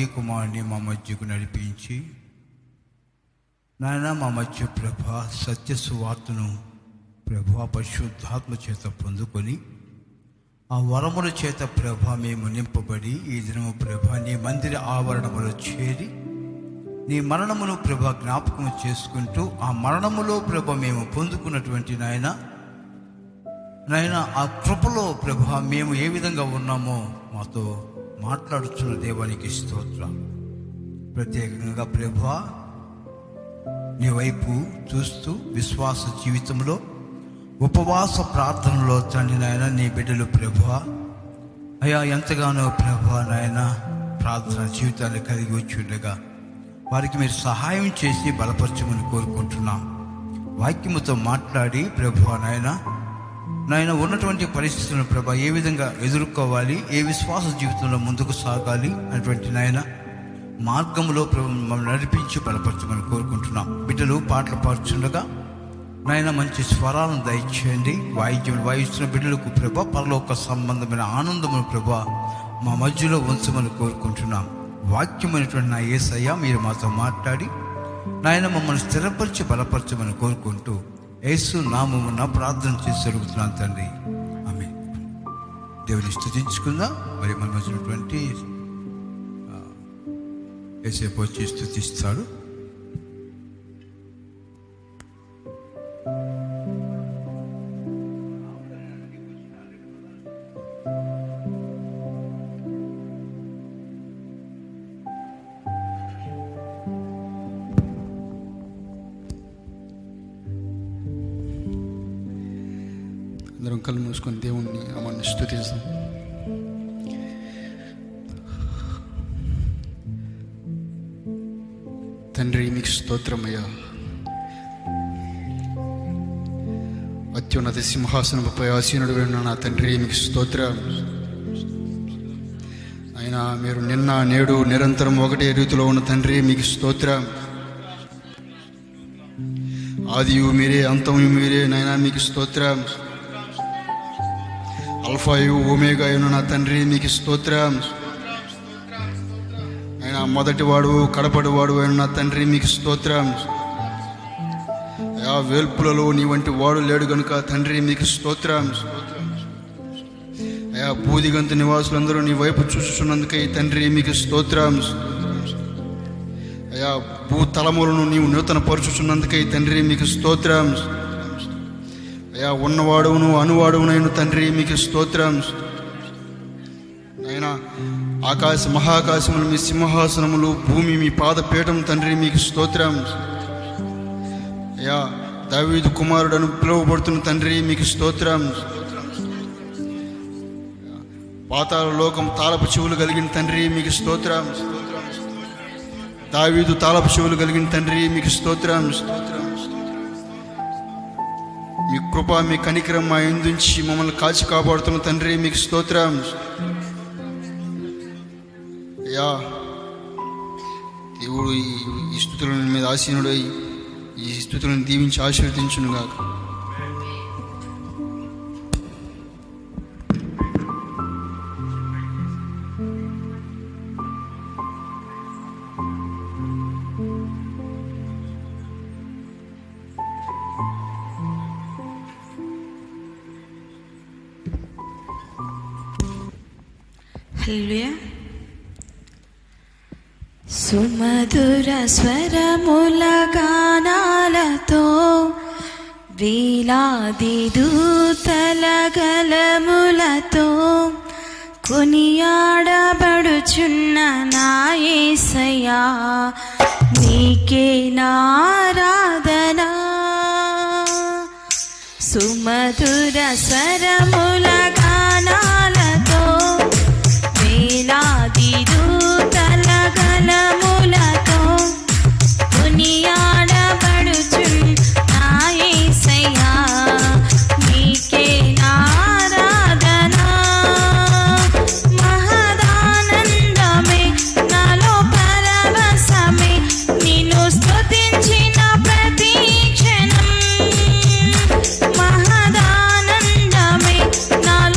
ఈ కుమారుని మా మధ్యకు నడిపించి నాయన మా మధ్య ప్రభా సత్య సువార్తను ప్రభా పరిశుద్ధాత్మ చేత పొందుకొని ఆ వరముల చేత ప్రభా మేము నింపబడి ఈ దినము ప్రభా నీ మందిర ఆవరణములో చేరి నీ మరణమును ప్రభా జ్ఞాపకం చేసుకుంటూ ఆ మరణములో ప్రభా మేము పొందుకున్నటువంటి నాయన ఆ కృపలో ప్రభా మేము ఏ విధంగా ఉన్నామో మాతో మాట్లాడుతున్న దేవానికి స్తోత్రం. ప్రత్యేకంగా ప్రభా నీ వైపు చూస్తూ విశ్వాస జీవితంలో ఉపవాస ప్రార్థనలో తండ్రి నాయన నీ బిడ్డలు ప్రభా అయా ఎంతగానో ప్రభా నాయన ప్రార్థన జీవితాన్ని కలిగి వచ్చి ఉండగా వారికి మీరు సహాయం చేసి బలపరచమని కోరుకుంటున్నాం. వాక్యముతో మాట్లాడి ప్రభా నాయన ఉన్నటువంటి పరిస్థితులను ప్రభా ఏ విధంగా ఎదుర్కోవాలి, ఏ విశ్వాస జీవితంలో ముందుకు సాగాలి అనేటువంటి నాయన మార్గంలో మమ్మల్ని నడిపించి బలపరచమని కోరుకుంటున్నాం. బిడ్డలు పాటలు పాడుచుండగా నాయన మంచి స్వరాలను దయచేయండి. వాయిద్యం వాయిస్తున్న బిడ్డలకు ప్రభా పరలోక సంబంధమైన ఆనందమును ప్రభా మా మధ్యలో ఉంచమని కోరుకుంటున్నాం. వాక్యమైనటువంటి నా యేసయ్య మీరు మాతో మాట్లాడి నాయన మమ్మల్ని స్థిరపరిచి బలపరచమని కోరుకుంటూ యేసు నామమున ప్రార్థన చేసి జరుగుతున్నాను తండ్రి, ఆమేన్. దేవుని స్తుతించుకుందాం. మరి మన మధ్యనటువంటి యేసేపు వచ్చి స్తుతిస్తాడు. అందరం కళ్ళు మూసుకొని దేవుణ్ణి అమ్మని స్తుతిస్తాం. తండ్రి మీకు స్తోత్రమయ్యా. అత్యున్నత సింహాసనముపై ఆసీనుడు ఉన్న నా తండ్రి మీకు స్తోత్రం. అయినా మీరు నిన్న నేడు నిరంతరం ఒకటే రీతిలో ఉన్న తండ్రి మీకు స్తోత్రం. ఆదియు మీరే అంతము మీరే నైనా మీకు స్తోత్రం. అల్ఫాయు ఓమేగా అయిన నా తండ్రి మీకు స్తోత్రం. అయినా మొదటివాడు కడపడివాడు అయిన నా తండ్రి మీకు స్తోత్రం. ఆ వేల్పులలో నీ వంటి వాడు లేడు గనుక తండ్రి మీకు స్తోత్రం. అయా బూదిగంత నివాసులందరూ నీ వైపు చూస్తున్నందుకై తండ్రి మీకు స్తోత్రం. అయా భూతలములను నీవు నూతన పరుచుచున్నందుకై తండ్రి మీకు స్తోత్రం. అయా ఉన్నవాడును అనువాడునైన తండ్రి మీకు స్తోత్రం. అయినా మహాకాశములు మీ సింహాసనములు, భూమి మీ పాదపీఠం తండ్రి మీకు స్తోత్రం. అయా దావీదు కుమారుడను పిలువబడుతున్న తండ్రి మీకు స్తోత్రం. పాతాళ లోకం తాళపు చెవులు కలిగిన తండ్రి మీకు స్తోత్రం. దావీదు తాళపు చెవులు కలిగిన తండ్రి మీకు స్తోత్రం. మీ కృప మీ కనికరం మా యందుంచి మమ్మల్ని కాచి కాపాడుతున్న తండ్రి మీకు స్తోత్రం. అయ్యా దేవుడు ఈ స్తుతుల మీద ఆసీనుడై ఈ స్తుతులను దీవించి ఆశీర్వదించునుగాక. హల్లెలూయా. సుమధుర స్వరముల గానాలతో వేలాది దూతల గళములతో కొనియాడబడుచున్న నా యేసయ్యా నీకే నారాధన. సుమధుర స్వరముల గానాలతో వేలాది దూతల గళములతో కొనియాడబడుచున్న నా యేసయ్యా నీకే నారాధన. మహదానందమే నాలో పరవశమే నిన్ను స్తుతించిన ప్రతి క్షణం. మహదానందమే నాలో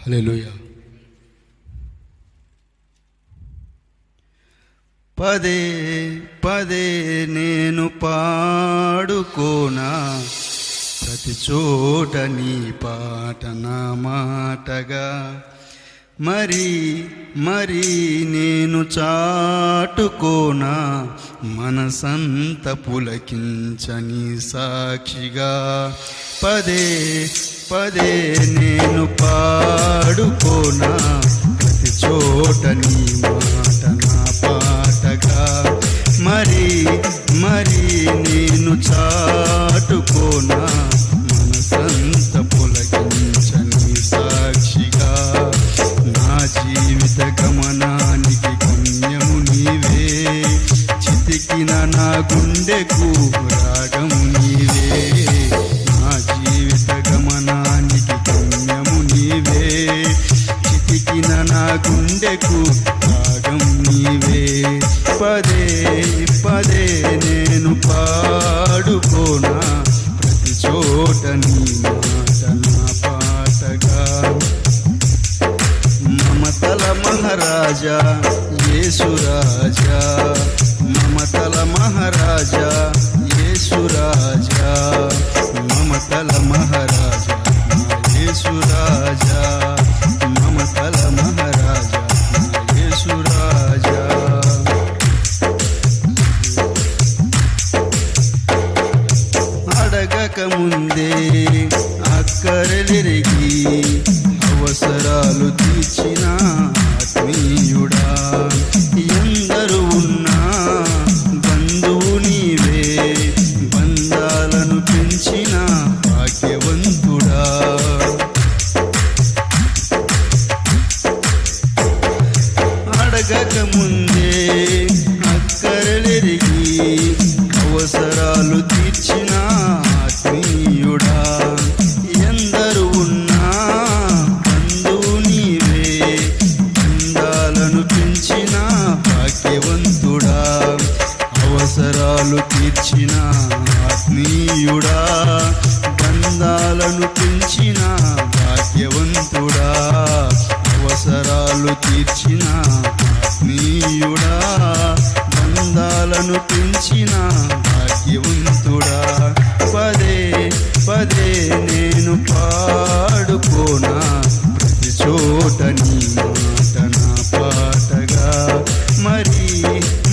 హల్లెలూయా. పదే పదే నేను పాడుకోనా, ప్రతి చోట నీ పాట నా మాటగా, మరి మరి నేను చాటుకోనా, మనసంత పులకించని సాక్షిగా. పదే పదే నేను పాడుకోనా, ప్రతి చోట నీ మాట నా పాటగా, మరి మరి నేను చాటుకోనా, మనసంత పులకించని సాక్షిగా. నా జీవిత గమనానికి గమ్యము నీవే, చితికిన నా గుండెకు రాగము నీవే. నా జీవిత గమనానికి గమ్యము నీవే, చితికిన నా గుండెకు రాగం నీవే. పదే పదే నేను పాడుకోనా, ప్రతి చోట నీ మాట నా పాటగా. మమతల మహారాజా యేసురాజా, మమతల మహారాజా యేసురాజా, మమతల మహారాజా యేసురాజా, మమతల మహారాజా యేసురాజా. అడగక ముందే అక్కరలెరిగి అవసరాలు తీర్చిన ఆత్మీయుడా, ఎందరు ఉన్నా బంధువు నీవే, బంధాలను పెంచిన భాగ్యవంతుడా. అడగక ముందే అక్కరలెరిగి అవసరాలు తీర్చిన ఆత్మీయుడా, ఎందరు ఉన్నా బంధువు నీవే, బంధాలను పెంచిన భాగ్యవంతుడా. అవసరాలు తీర్చిన ఆత్మీయుడా, బంధాలను పెంచిన భాగ్యవంతుడా. అవసరాలు తీర్చిన ఆత్మీయుడా, బంధాలను పెంచిన భాగ్యవంతుడా. పదే పదే నేను పాడుకోనా, ప్రతి చోట నీ మాట నా పాటగా, మరి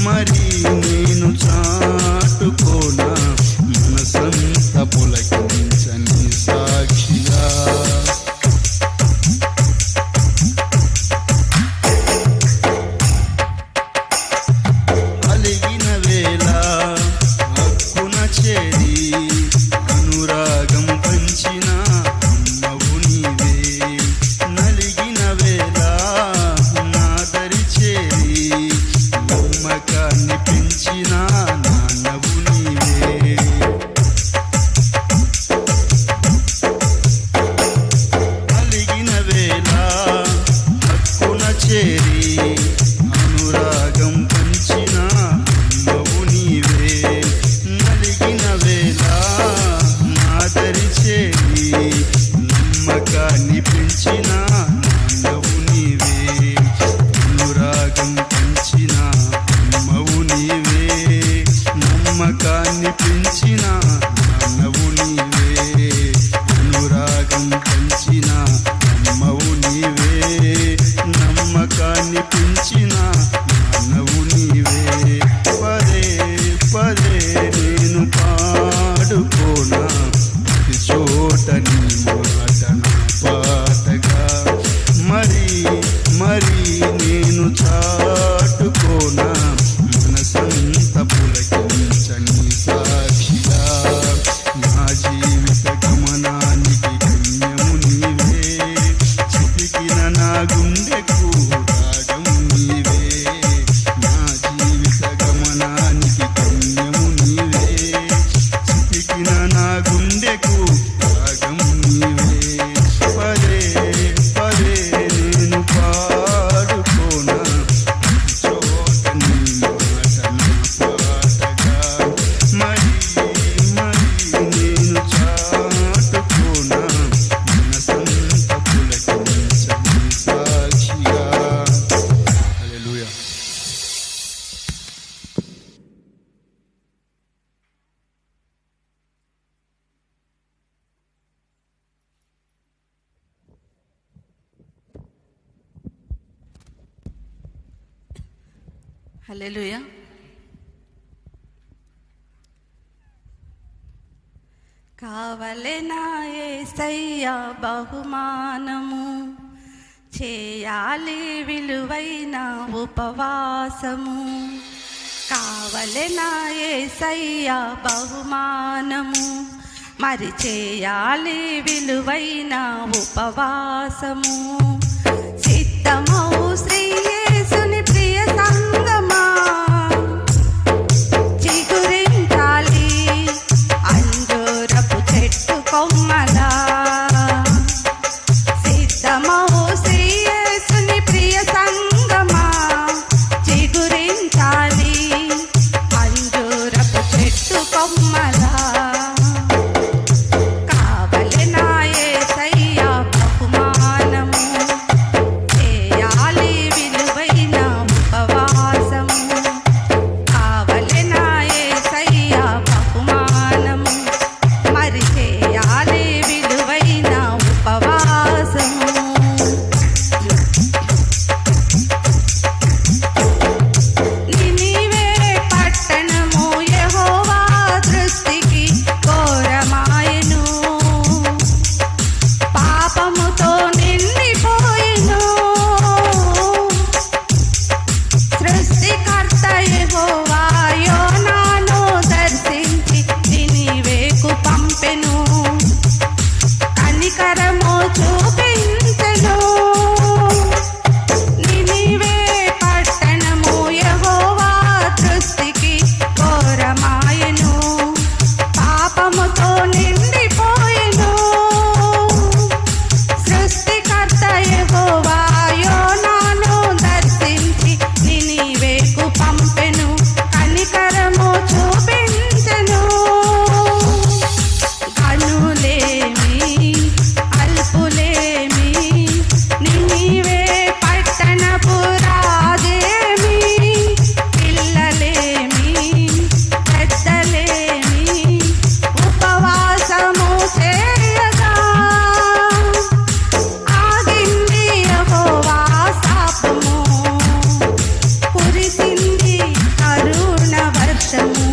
మరి నేను చాటుకోనా, మనసంత పులకించని సాక్షిగా. అలిగిన వేళ హక్కున చేరి అనురాగం పంచిన అమ్మవు నీవే, నలిగిన వేళ నాదరి చేరి నమ్మకాన్ని పెంచిన నాన్నవు నీవే. అలిగిన వేళ హక్కున చేరి అనురాగం పంచిన అమ్మవు నీవే, నలిగిన వేళ నాదరి చేరి నమ్మకాన్ని పెంచిన నాన్నవు నీవే. అనురాగం పంచిన అమ్మవు నీవే, నమ్మకాన్ని పెంచిన నాన్నవు నీవే. అనురాగం పంచిన అమ్మవు నీవే, నమ్మకాన్ని పెంచిన నాన్నవు నీవే. పదే పదే నేను పాడుకోనా, ప్రతి చోట నీ మాట నా పాటగా, మరి మరి నేను చాటుకోనా, మనసంత పులకించని సాక్షిగా. నా జీవిత గమనానికి గమ్యము నీవే, చితికిన నా గుండెకు రాగం నీవే. నా జీవిత గమనానికి గమ్యము నీవే, చితికిన నా గుండెకు రాగం నీవే. పదే పదే నేను పాడుకోనా, ప్రతి చోట నీ మాట నా పాటగా, మరి మరి నేను చాటుకోనా, మనసంత పులకించని హల్లెలూయా. కావలెనా యేసయ్యా బహుమానము, చేయాలి విలువైన ఉపవాసము. కావలెనా యేసయ్యా బహుమానము, మరి చేయాలి విలువైన ఉపవాసము. సిద్ధమౌ శ్రీ యేసుని ప్రియ సంగమా, చిగురించాలి అంజూరపు చెట్టు కొమ్మలా. సిద్ధమౌ శ్రీ యేసుని ప్రియ సంగమా, చిగురించాలి అంజూరపు చెట్టు కొమ్మలా. కావలెనా యేసయ్యా బహుమానము, చేయాలి విలువైన ఉపవాసము. కావలెనా యేసయ్యా బహుమానము, మరి చేయాలి విలువైన ఉపవాసము. నినివే పట్టణము యెహోవా దృష్టికి ఘోరమాయెను, పాపముతో నిండిపోయెను. సృష్టికర్త యెహోవా యోనాను దర్శించి నినివేకు పంపెను, కనికరము చూపించెను. నినివే పట్టణము యెహోవా దృష్టికి ఘోరమాయెను, పాపముతో నిండిపోయెను. సృష్టికర్త యెహోవా యోనాను దర్శించి నినివేకు పంపెను, కనికరము చూపించెను. గనులేమి అల్పులేమి, నినివే పట్టణపు రాజేమి, పిల్లలేమి పెద్దలేమి ఉపవాసము చేయగా. ఆగింది యెహోవా శాపము, కురిసింది కరుణ వర్షము.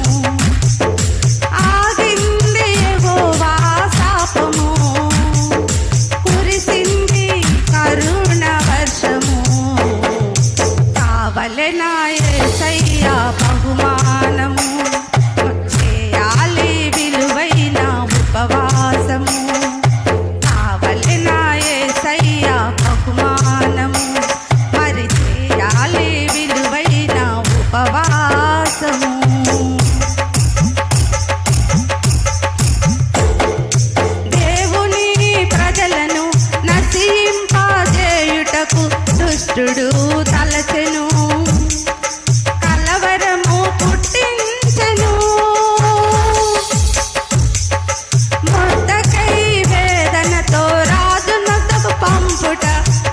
ఆగింది యెహోవా శాపము, కురిసింది కరుణ వర్షము. కావలెనా యేసయ్యా బహుమానము, చేయాలి విలువైన ఉపవాసము. కావలెనా యేసయ్యా బహుమానము, మరి చేయాలి విలువైన ఉపవాసము. దేవుని ప్రజలను నశింపజేయుటకు దుష్టుడు తలచెను, కలవరము పుట్టించెను. మొర్దెకై వేదనతో రాజునొద్దకు పంపుట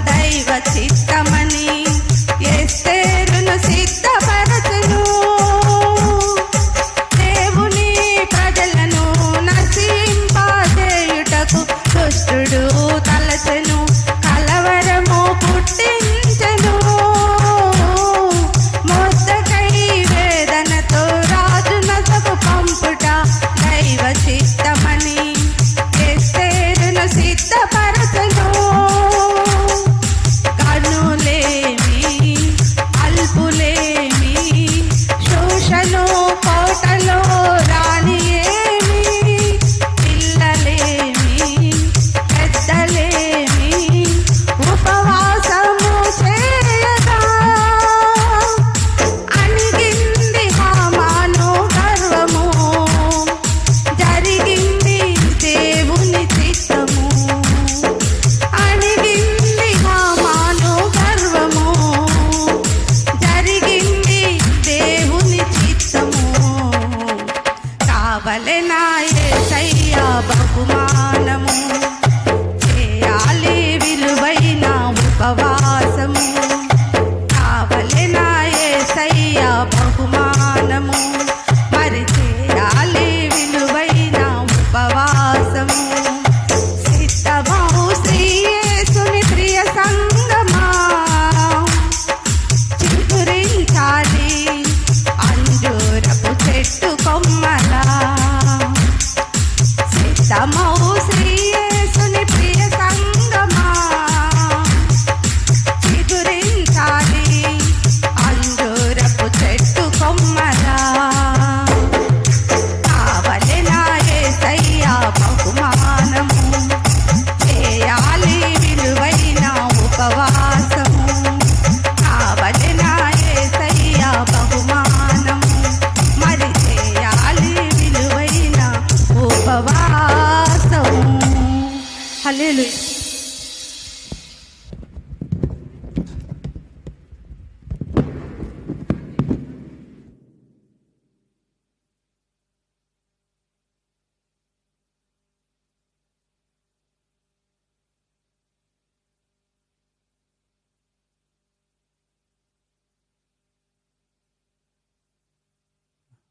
దైవ చిత్తమని ఎస్తేరును సిద్ధపరచెను. దేవుని ప్రజలను నశింపజేయుటకు దుష్టుడు తలచెను, కలవరము పుట్టించెను. మొర్దెకై వేదనతో రాజునొద్దకు పంపుట దైవ చిత్తమని ఎస్తేరును సిద్ధపరచెను. గనులేమి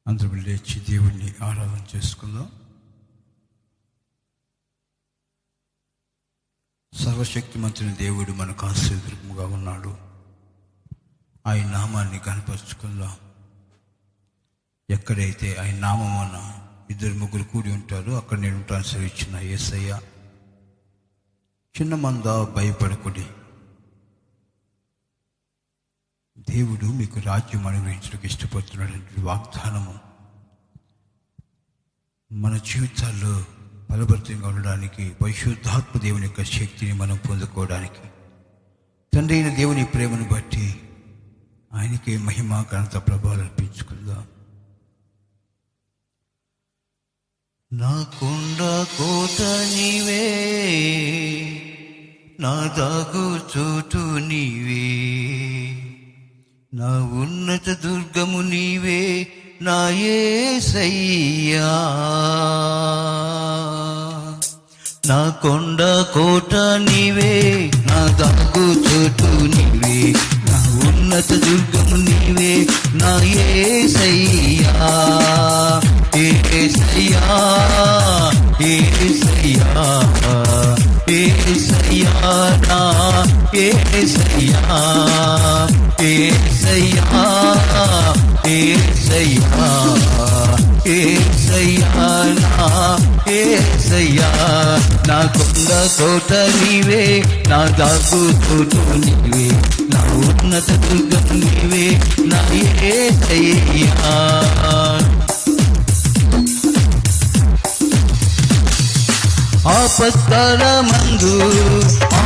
అందరూ లేచి దేవుణ్ణి ఆరాధన చేసుకుందాం. సర్వశక్తిమంతుని దేవుడు మనకు ఆశీర్వాదముగా ఉన్నాడు. ఆయన నామాన్ని కనపరుచుకుందాం. ఎక్కడైతే ఆయన నామమున 2-3 కూడి ఉంటారో అక్కడ నేను ఉంటాను సెలవిచ్చిన యేసయ్య. చిన్న మంద భయపడకుడి, దేవుడు మీకు రాజ్యం అనుగ్రహించడానికి ఇష్టపడుతున్నటువంటి వాగ్దానము మన జీవితాల్లో బలభరితంగా ఉండడానికి, పరిశుద్ధాత్మ దేవుని యొక్క శక్తిని మనం పొందుకోవడానికి, తండ్రి అయిన దేవుని ప్రేమను బట్టి ఆయనకే మహిమ ఘనత ప్రభావాలు అర్పించుకుందాం. నా కొండ కోట నీవే, నా దాగు చోటు నీవే, నా ఉన్నత దుర్గము నీవే, నా యేసయ్యా. నా కొండ కోట నీవే, నా దాగు చోటు నీవే, నా ఉన్నత దుర్గము నీవే, నా యేసయ్యా. యేసయ్యా, యేసయ్యా, యేసయ్యా, నా యేసయ్యా, యేసయ్యా, యేసయ్యా, యేసయ్యా, నా యేసయ్యా. నా కొండ కోట నీవే, నా దాగు చోటు నీవే, నా ఉన్నత దుర్గం నీవే, నా యేసయ్యా. ఆపత్కాలమందు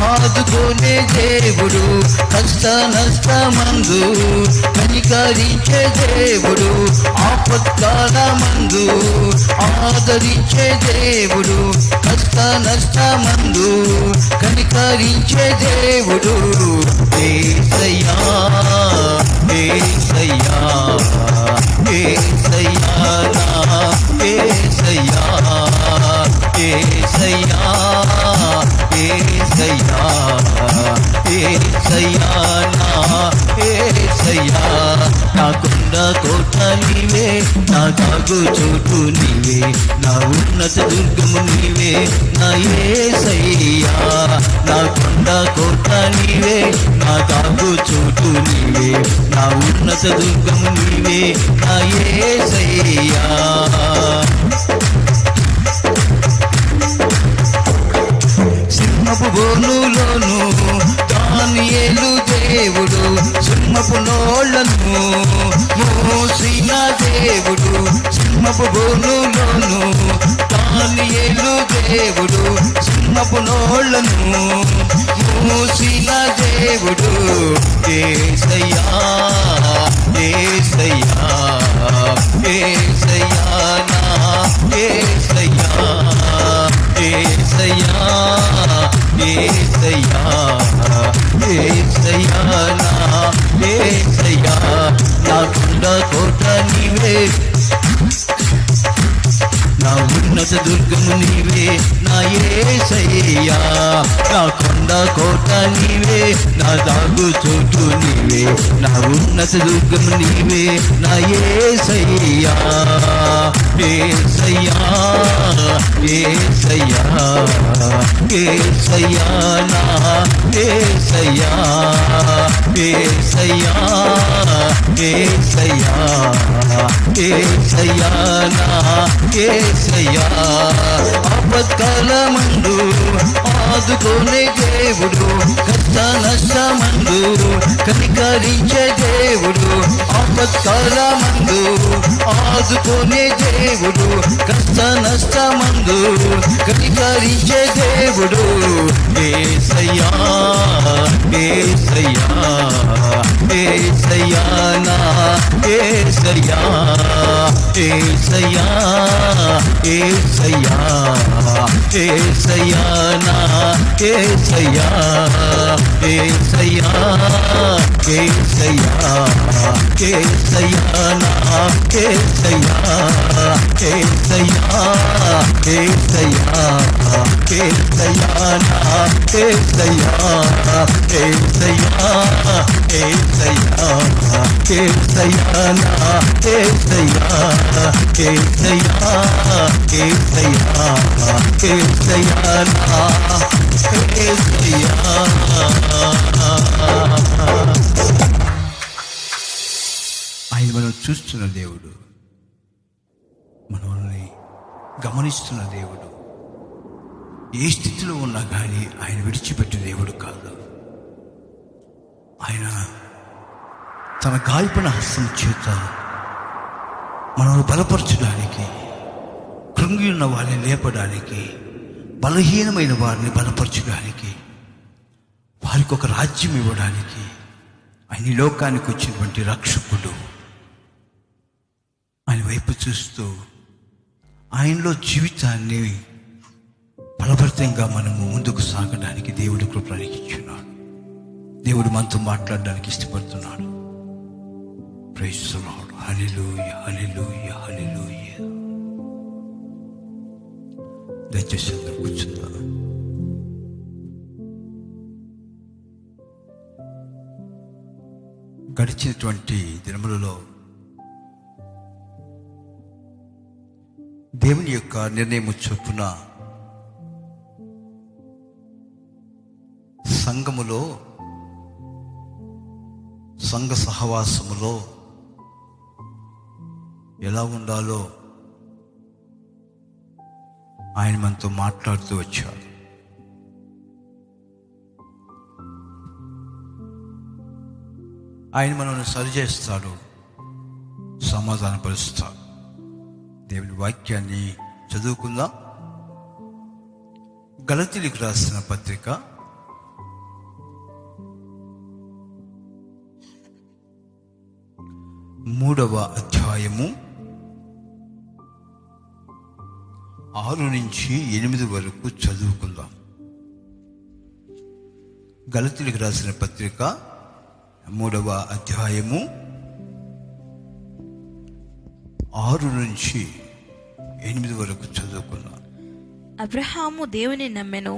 ఆదుకునే దేవుడు, కష్ట నష్టమందు కనికరించే దేవుడు, ఆపత్కాలమందు ఆదరించే దేవుడు, కష్ట నష్టమందు కనికరించే దేవుడు. యేసయ్యా, యేసయ్యా, యేసయ్యా, నా యేసయ్యా, యేసయ్యా, యేసయ్యా, యేసయ్యా, నా యేసయ్యా. నా కొండ కోట నీవే, నా దాగు చోటు నీవే, నా ఉన్నత దుర్గము నీవే, నా యేసయ్యా. నా కొండ కోట నీవే, నా దాగు చోటు నీవే, నా ఉన్నత దుర్గము నీవే, నా యేసయ్యా. సింహపు బోనులోను దానియేలు దేవుడు, సింహపు నోళ్లను మోసిన దేవుడు, సింహపు బోనులోను దానియేలు దేవుడు, సింహపు నోళ్లను మోసిన దేవుడు. యేసయ్యా, యేసయ్యా, యేసయ్యా, నా యేసయ్యా, యేసయ్యా, యేసయ్యా, యేసయ్యా, నా యేసయ్యా. నా కొండ కోట నీవే, నా ఉన్నత దుర్గము నీవే, నా యేసయ్యా. నా కొండ కోట నీవే, నా దాగు చోటు నీవే, నా ఉన్నత దుర్గము నీవే, నా యేసయ్యా. యేసయ్యా, యేసయ్యా, యేసయ్యా, నా యేసయ్యా, యేసయ్యా, యేసయ్యా, యేసయ్యా, నా యేసయ్యా. ఆపత్కాలమందు ఆదుకునే దేవుడు, కష్ట నష్టమందు కనికరించే దేవుడు, ఆపత్కాలమందు ఆదుకునే దేవుడు, కష్ట నష్టమందు కనికరించే దేవుడు. యేసయ్యా, యేసయ్యా, యేసయ్యా, నా యేసయ్యా, యేసయ్యా, యేసయ్యా, యేసయ్యా, నా యేసయ్యా, యేసయ్యా, యేసయ్యా, యేసయ్యా, నా యేసయ్యా, యేసయ్యా, యేసయ్యా, యేసయ్యా, నా యేసయ్యా, యేసయ్యా, ఏసయ్యా ఏసయ్యా నా ఏసయ్యా ఏసయ్యా ఏసయ్యా ఏసయ్యా నా ఏసయ్యా. ఆయన మనం చూస్తున్న దేవుడు, మనల్ని గమనిస్తున్న దేవుడు. ఏ స్థితిలో ఉన్నా కానీ ఆయన విడిచిపెట్టే దేవుడు కాదు. ఆయన తన గాయపడిన హస్తం చేత మనల్ని బలపరచడానికి, కృంగి ఉన్న వారిని లేపడానికి, బలహీనమైన వారిని బలపరచడానికి, వారికి ఒక రాజ్యం ఇవ్వడానికి ఆయన ఈ లోకానికి వచ్చినటువంటి రక్షకుడు. ఆయన వైపు చూస్తూ ఆయనలో జీవితాన్ని ఫలభరితంగా మనము ముందుకు సాగడానికి దేవుడు కృపణకి ఇచ్చున్నాడు. దేవుడు మనతో మాట్లాడడానికి ఇష్టపడుతున్నాడు. Praise the Lord. Hallelujah hallelujah hallelujah. దయచేసి అందరూ కూర్చుందాం. గడిచినటువంటి దినములలో దేవుని యొక్క నిర్ణయం చొప్పున సంఘములో, సంఘ సహవాసములో ఎలా ఉండాలో ఆయన మనతో మాట్లాడుతూ వచ్చాడు. ఆయన మనల్ని సరిచేస్తాడు, సమాధానపరుస్తాడు. దేవుని వాక్యాన్ని చదువుకుందాం. గలతీయులకు రాసిన పత్రిక 3వ అధ్యాయము 6 నుంచి 8 వరకు చదువుకుందాం. గలతీయులకు రాసిన పత్రిక 3వ అధ్యాయము 6 నుంచి 8 వరకు చదువుకుందాం. అబ్రహాము దేవుని నమ్మెను,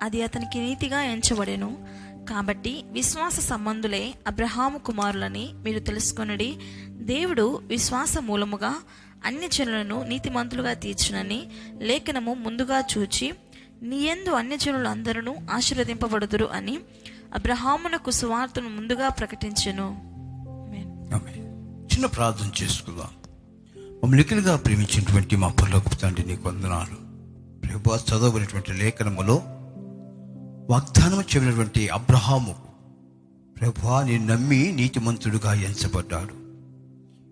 అది అతనికి నీతిగా ఎంచబడెను. కాబట్టి విశ్వాస సంబంధులే అబ్రహాము కుమారులని మీరు తెలుసుకొనుడి. దేవుడు విశ్వాస మూలముగా అన్ని జనులను నీతిమంతులుగా తీర్చునని లేఖనము ముందుగా చూచి, నీయందు అన్ని జనులు అందరూ ఆశీర్వదింపబడుదురు అని అబ్రహామునకు సువార్తను ముందుగా ప్రకటించెను. చిన్న ప్రార్థన చేసుకుందాం. మమ్మల్ని ఎక్కువగా ప్రేమించినటువంటి మా పరలోకపు తండ్రి, నీకు వందనాలు. ప్రభువా, చదవబడినటువంటి లేఖనములో వాగ్దానం చెప్పినటువంటి అబ్రహాము ప్రభువా నీ నమ్మి నీతిమంతుడుగా ఎంచబడ్డాడు.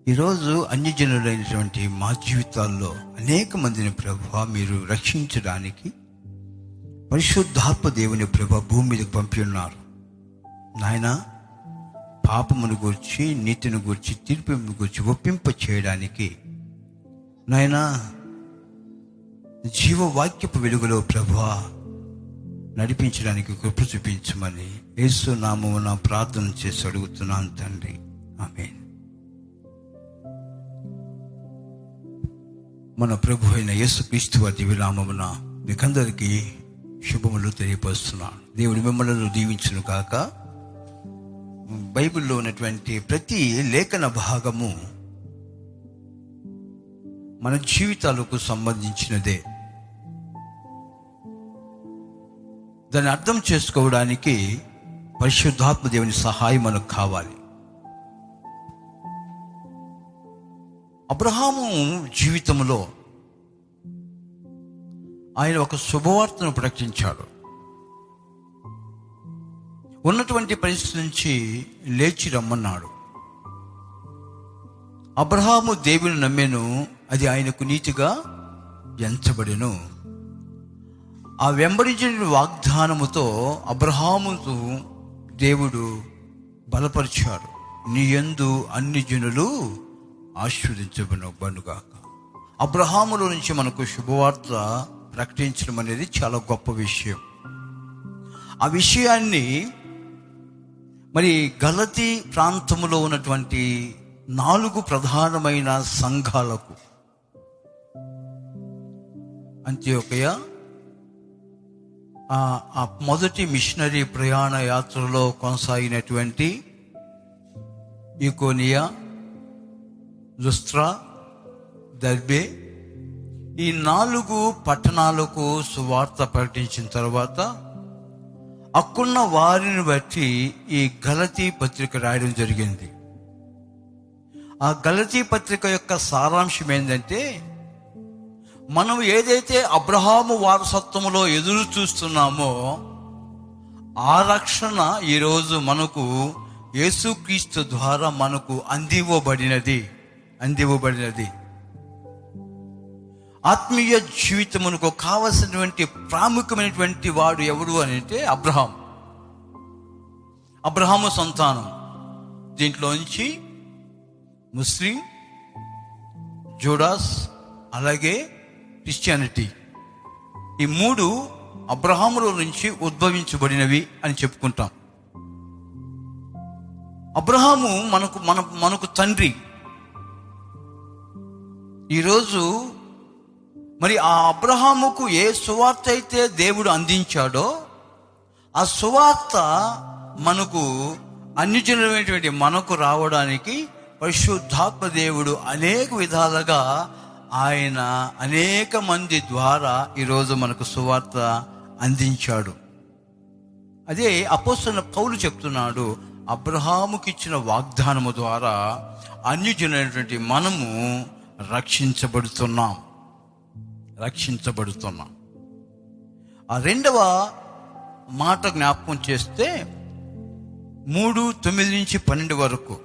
ఈరోజు అన్యజనులైనటువంటి మా జీవితాల్లో అనేక మందిని ప్రభువా మీరు రక్షించడానికి పరిశుద్ధాత్మ దేవుని ప్రభువా భూమి మీదకి పంపి ఉన్నారు. నాయనా, పాపమును గూర్చి, నీతిని గూర్చి, తీర్పును గూర్చి ఒప్పింప చేయడానికి నాయనా జీవవాక్యపు వెలుగులో ప్రభువా నడిపించడానికి కృప చూపించమని యేసు నామమున ప్రార్థన చేసి అడుగుతున్నాను తండ్రి, ఆమేన్. మన ప్రభు అయిన యేసుక్రీస్తు వారి దివ్యనామమున మీకందరికీ శుభములు తెలియపరుస్తున్నాను. దేవుడు మిమ్మల్ని దీవించును కాక. బైబిల్లో ఉన్నటువంటి ప్రతి లేఖన భాగము మన జీవితాలకు సంబంధించినదే. దాన్ని అర్థం చేసుకోవడానికి పరిశుద్ధాత్మ దేవుని సహాయం మనకు కావాలి. అబ్రహాము జీవితంలో ఆయన ఒక శుభవార్తను ప్రకటించాడు. ఉన్నటువంటి పరిస్థితి నుంచి లేచి రమ్మన్నాడు. అబ్రహాము దేవుని నమ్మెను, అది ఆయనకు నీతిగా ఎంచబడెను. ఆ వెంబడించిన వాగ్దానముతో అబ్రహాముతో దేవుడు బలపరిచాడు. నీ యందు అన్ని జనులు ఆశీర్వదించబడుగాక. అబ్రహాములో నుంచి మనకు శుభవార్త ప్రకటించడం అనేది చాలా గొప్ప విషయం. ఆ విషయాన్ని మరి గలతీ ప్రాంతంలో ఉన్నటువంటి 4 ప్రధానమైన సంఘాలకు, అంత్యోకయ ఆ మొదటి మిషనరీ ప్రయాణ యాత్రలో కొనసాగినటువంటి ఈకోనియా, లుస్త్రా, దర్బే ఈ 4 పట్టణాలకు సువార్త ప్రకటించిన తర్వాత అక్కడున్న వారిని బట్టి ఈ గలతీ పత్రిక రాయడం జరిగింది. ఆ గలతీ పత్రిక యొక్క సారాంశం ఏంటంటే, మనం ఏదైతే అబ్రహాము వారసత్వంలో ఎదురు చూస్తున్నామో ఆ రక్షణ ఈరోజు మనకు యేసుక్రీస్తు ద్వారా మనకు అందివ్వబడినది. ఆత్మీయ జీవితమునకు కావలసినటువంటి ప్రాముఖ్యమైనటువంటి వాడు ఎవరు అని అంటే అబ్రహాము సంతానం. దీంట్లోంచి ముస్లిం, జూడాస్, అలాగే క్రిస్టియానిటీ, ఈ 3 అబ్రహాములో నుంచి ఉద్భవించబడినవి అని చెప్పుకుంటాం. అబ్రహాము మనకు తండ్రి. ఈరోజు మరి ఆ అబ్రహాముకు ఏ సువార్త అయితే దేవుడు అందించాడో ఆ సువార్త మనకు అన్యజనులైనటువంటి మనకు రావడానికి పరిశుద్ధాత్మ దేవుడు అనేక విధాలుగా ఆయన అనేక మంది ద్వారా ఈరోజు మనకు సువార్త అందించాడు. అదే అపోస్తలుడైన పౌలు చెప్తున్నాడు, అబ్రహాముకి ఇచ్చిన వాగ్దానము ద్వారా అన్యజనులైనటువంటి మనము రక్షించబడుతున్నాం. ఆ 2వ మాట జ్ఞాపకం చేస్తే 3:9-12 వరకు,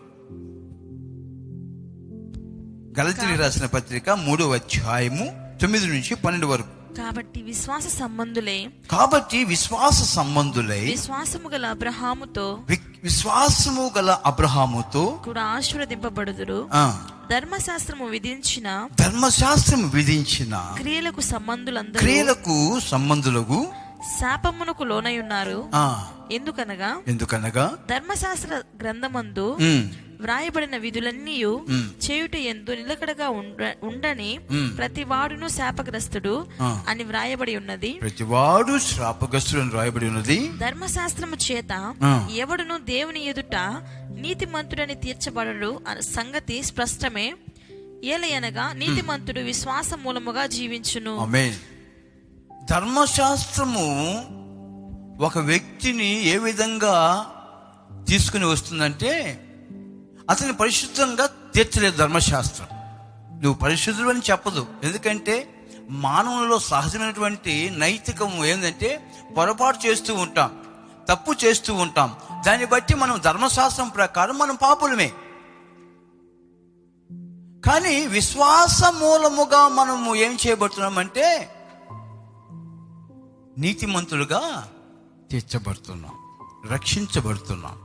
గలతీయులకు రాసిన పత్రిక 3వ అధ్యాయము 9-12 వరకు. కాబట్టి విశ్వాస సంబంధులై విశ్వాసము గల అబ్రహాముతో కూడా ఆశీర్వదింపబడుదురు. ధర్మశాస్త్రము విధించిన క్రియలకు సంబంధులకు శాపమునకు లోనై ఉన్నారు. ఎందుకనగా ధర్మశాస్త్ర గ్రంథమందు వ్రాయబడిన విధులన్నీ చేయుట యందు నిలకడగా ఉండని ప్రతి వాడును శాపగ్రస్తుడు అని వ్రాయబడి ఉన్నది. ధర్మశాస్త్రము చేత ఎవడును దేవుని ఎదుట నీతిమంతుడని తీర్చబడడు అన్న సంగతి స్పష్టమే. ఏలయనగా నీతిమంతుడు విశ్వాస మూలముగా జీవించును. ధర్మశాస్త్రము ఒక వ్యక్తిని ఏ విధంగా తీసుకుని వస్తుందంటే, అతని పరిశుద్ధంగా తీర్చలేదు ధర్మశాస్త్రం. నువ్వు పరిశుద్ధుడు అని చెప్పదు. ఎందుకంటే మానవులలో సహజమైనటువంటి నైతికము ఏంటంటే పొరపాటు చేస్తూ ఉంటాం, తప్పు చేస్తూ ఉంటాం. దాన్ని బట్టి మనం ధర్మశాస్త్రం ప్రకారం మనం పాపులమే. కానీ విశ్వాస మూలముగా మనము ఏం చేయబడుతున్నామంటే నీతిమంతులుగా తీర్చబడుతున్నాం, రక్షించబడుతున్నాం.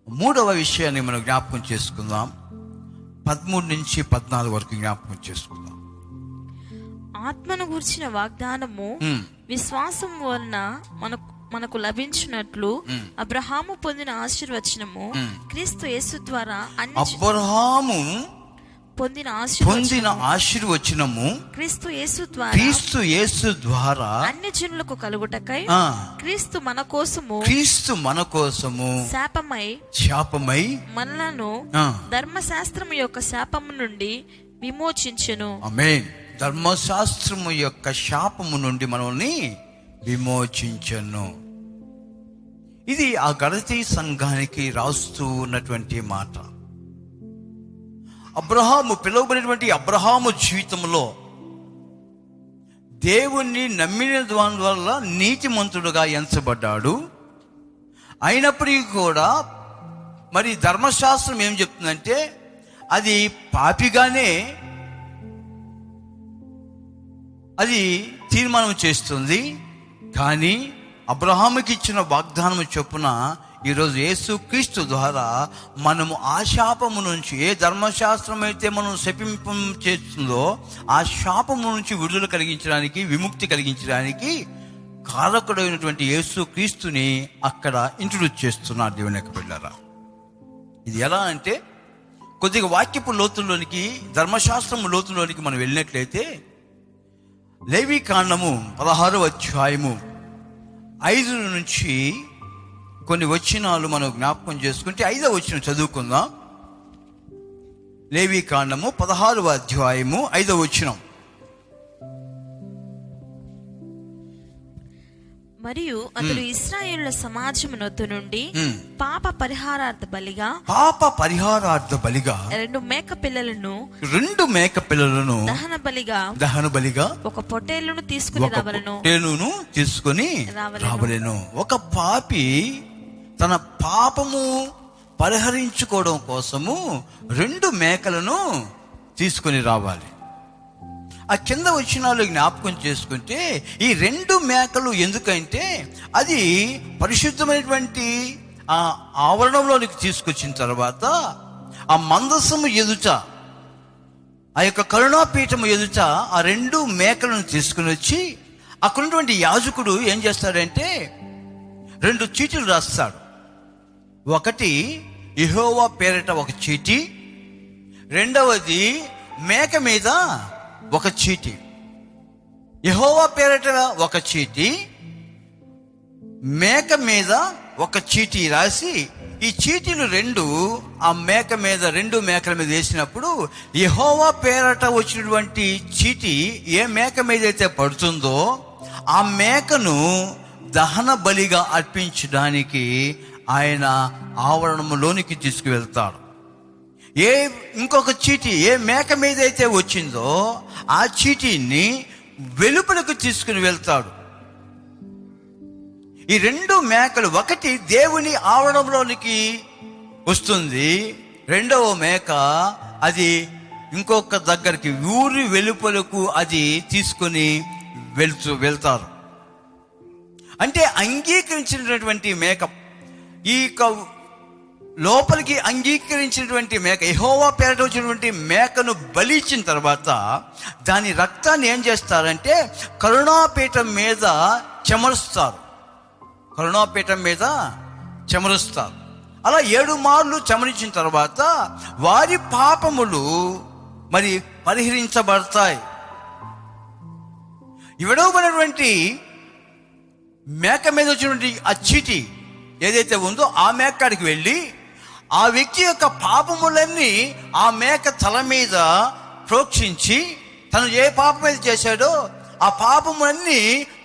3వ విషయాన్ని మనం జ్ఞాపకం చేసుకుందాం. 13-14 వరకు జ్ఞాపకం చేసుకుందాం. ఆత్మను గూర్చిన వాగ్దానము విశ్వాసం వలన మనకు లభించినట్లు అబ్రహాము పొందిన ఆశీర్వచనము క్రీస్తు యేసు ద్వారా అబ్రహాము పొందిన ఆశీర్వచనము క్రీస్తు యేసు ద్వారా అన్ని జనులకు కలుగుటకై క్రీస్తు మన కోసము శాపమై మనలను ధర్మశాస్త్రము యొక్క శాపము నుండి విమోచించెను. ఆమేన్. ధర్మశాస్త్రము యొక్క శాపము నుండి మనల్ని విమోచించెను. ఇది ఆ గలతీ సంఘానికి రాస్తూ ఉన్నటువంటి మాట. అబ్రహాము పిలువబడినటువంటి అబ్రహాము జీవితంలో దేవుణ్ణి నమ్మిన దాని వల్ల నీతిమంతుడుగా ఎంచబడ్డాడు. అయినప్పటికీ కూడా మరి ధర్మశాస్త్రం ఏం చెప్తుందంటే అది పాపిగానే అది తీర్మానం చేస్తుంది. కానీ అబ్రహాముకి ఇచ్చిన వాగ్దానము చొప్పున ఈరోజు యేసుక్రీస్తు ద్వారా మనము ఆ శాపము నుంచి, ఏ ధర్మశాస్త్రం అయితే మనం శపింప చేస్తుందో ఆ శాపము నుంచి విడుదల కలిగించడానికి, విముక్తి కలిగించడానికి కారకుడైనటువంటి యేసుక్రీస్తుని అక్కడ ఇంట్రొడ్యూస్ చేస్తున్నారు దేవుని యొక్క బిడ్డలారా. ఇది ఎలా అంటే కొద్దిగా వాక్యపు లోతుల్లోనికి, ధర్మశాస్త్రము లోతుల్లోనికి మనం వెళ్ళినట్లయితే లేవీ కాండము 16వ అధ్యాయము 5 నుంచి కొన్ని వచనాలు మనం జ్ఞాపకం చేసుకుంటే 5వ వచనం చదువుకుందాం. లేవీకాండము 16వ అధ్యాయము 5వ వచనం. మరియు అతడు ఇశ్రాయేలుల సమాజమునొద్ద నుండి పాప పరిహారార్థ బలిగా 2 మేక పిల్లలను దహన బలిగా ఒక పొట్టేలును తీసుకుని రావలెను. ఒక పాపి తన పాపము పరిహరించుకోవడం కోసము 2 మేకలను తీసుకుని రావాలి. ఆ కింద వచనాలు జ్ఞాపకం చేసుకుంటే ఈ 2 మేకలు ఎందుకంటే అది పరిశుద్ధమైనటువంటి ఆ ఆవరణంలోనికి తీసుకొచ్చిన తర్వాత ఆ మందసము ఎదుట, ఆ యొక్క కరుణాపీఠము ఎదుట ఆ 2 మేకలను తీసుకుని వచ్చి అక్కడ ఉన్నటువంటి యాజకుడు ఏం చేస్తాడంటే 2 చీటీలు రాస్తాడు. ఒకటి యెహోవా పేరిట ఒక చీటీ, రెండవది మేక మీద ఒక చీటీ. యెహోవా పేరిట ఒక చీటీ, మేక మీద ఒక చీటీ రాసి ఈ చీటీలు 2 ఆ మేక మీద 2 మేకల మీద వేసినప్పుడు యెహోవా పేరిట వచ్చినటువంటి చీటీ ఏ మేక మీద అయితే పడుతుందో ఆ మేకను దహన బలిగా అర్పించడానికి ఆయన ఆవరణంలోనికి తీసుకువెళ్తాడు. ఇంకొక చీటీ ఏ మేక మీద అయితే వచ్చిందో ఆ చీటీని వెలుపలకు తీసుకుని వెళ్తాడు. ఈ 2 మేకలు, ఒకటి దేవుని ఆవరణంలోనికి వస్తుంది, రెండవ మేక అది ఇంకొక దగ్గరికి ఊరి వెలుపలకు అది తీసుకుని వెళ్తారు. అంటే అంగీకరించినటువంటి మేక, ఈ లోపలికి అంగీకరించినటువంటి మేక, యెహోవా పేరిట వచ్చినటువంటి మేకను బలిచ్చిన తర్వాత దాని రక్తాన్ని ఏం చేస్తారంటే కరుణాపీఠం మీద చెమరుస్తారు. అలా 7 మార్లు చెమరించిన తర్వాత వారి పాపములు మరి పరిహరించబడతాయి. ఇవ్వడమైనటువంటి మేక మీద వచ్చినటువంటి ఆ చీటీ ఏదైతే ఉందో ఆ మేక కాడికి వెళ్ళి ఆ వ్యక్తి యొక్క పాపములన్నీ ఆ మేక తల మీద ప్రోక్షించి తను ఏ పాపం మీద చేశాడో ఆ పాపములన్నీ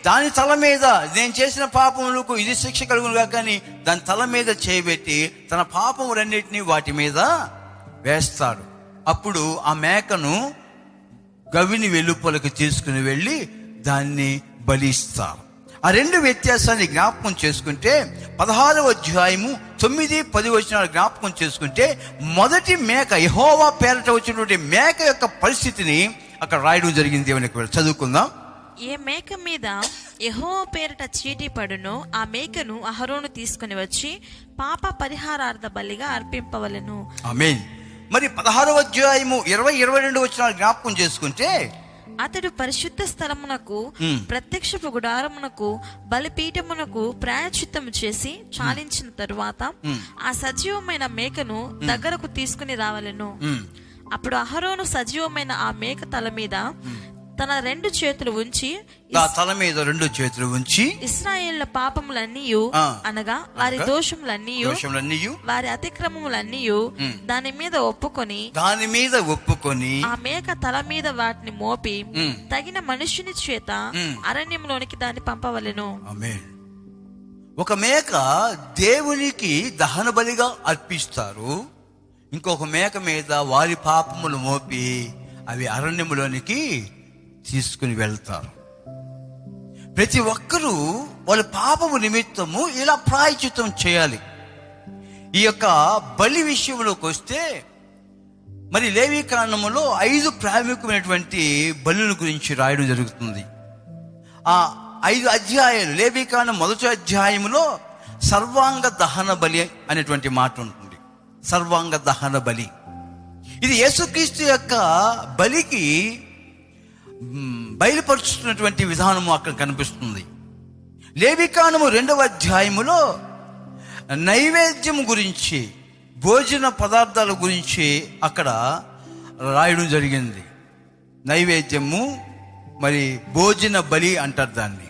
దాని తల మీద, నేను చేసిన పాపములకు ఇది శిక్ష కలుగునుగా, కానీ దాని తల మీద చేయబెట్టి తన పాపములన్నిటినీ వాటి మీద వేస్తాడు. అప్పుడు ఆ మేకను గవిని వెలుపలకు తీసుకుని వెళ్ళి దాన్ని బలిస్తారు. ఆ 2 వ్యత్యాసాన్ని జ్ఞాపకం చేసుకుంటే 16వ అధ్యాయము 9-10 వచనాలు జ్ఞాపకం చేసుకుంటే మొదటి మేక, యెహోవా పేరిట వచ్చినటువంటి మేక యొక్క పరిస్థితిని అక్కడ రాయడం జరిగింది. చదువుకుందాం. ఏ మేక మీద యెహోవా పేరిట చీటీ పడునో ఆ మేకను అహరోను తీసుకుని వచ్చి పాప పరిహారార్థ బలిగా అర్పింపవలెను. ఆమేన్. మరి 16వ అధ్యాయము 20-22 వచనాలు జ్ఞాపకం చేసుకుంటే అతడు పరిశుద్ధ స్థలమునకు ప్రత్యక్షపు గుడారమునకు బలిపీఠమునకు ప్రాయశ్చిత్తము చేసి చాలించిన తరువాత ఆ సజీవమైన మేకను దగ్గరకు తీసుకుని రావలెను. అప్పుడు అహరోను సజీవమైన ఆ మేక తల మీద తన 2 చేతులు ఉంచి ఇశ్రాయేళ్ల పాపములన్నీ అనగా వారి దోషములన్నీ వారి అతిక్రమములన్నీ దాని మీద ఒప్పుకొని ఆ మేక తల మీద వాటిని మోపి తగిన మనుష్యుని చేత అరణ్యంలోనికి దాన్ని పంపవలెను. ఒక మేక దేవునికి దహన బలిగా అర్పిస్తారు, ఇంకొక మేక మీద వారి పాపములు మోపి అవి అరణ్యములోనికి తీసుకుని వెళ్తారు. ప్రతి ఒక్కరూ వాళ్ళ పాపము నిమిత్తము ఇలా ప్రాయశ్చిత్తం చేయాలి. ఈ యొక్క బలి విషయంలోకి వస్తే మరి లేవీకాండములో 5 ప్రాముఖ్యమైనటువంటి బలుల గురించి రాయడం జరుగుతుంది. ఆ 5 అధ్యాయాలు, లేవీకాండం మొదటి అధ్యాయములో సర్వాంగ దహన బలి అనేటువంటి మాట ఉంటుంది. సర్వాంగ దహన బలి ఇది యేసుక్రీస్తు యొక్క బలికి బయలుపరుచుతున్నటువంటి విధానము అక్కడ కనిపిస్తుంది. లేవీకాండము 2వ అధ్యాయములో నైవేద్యం గురించి, భోజన పదార్థాల గురించి అక్కడ రాయడం జరిగింది. నైవేద్యము మరి భోజన బలి అంటారు దాన్ని.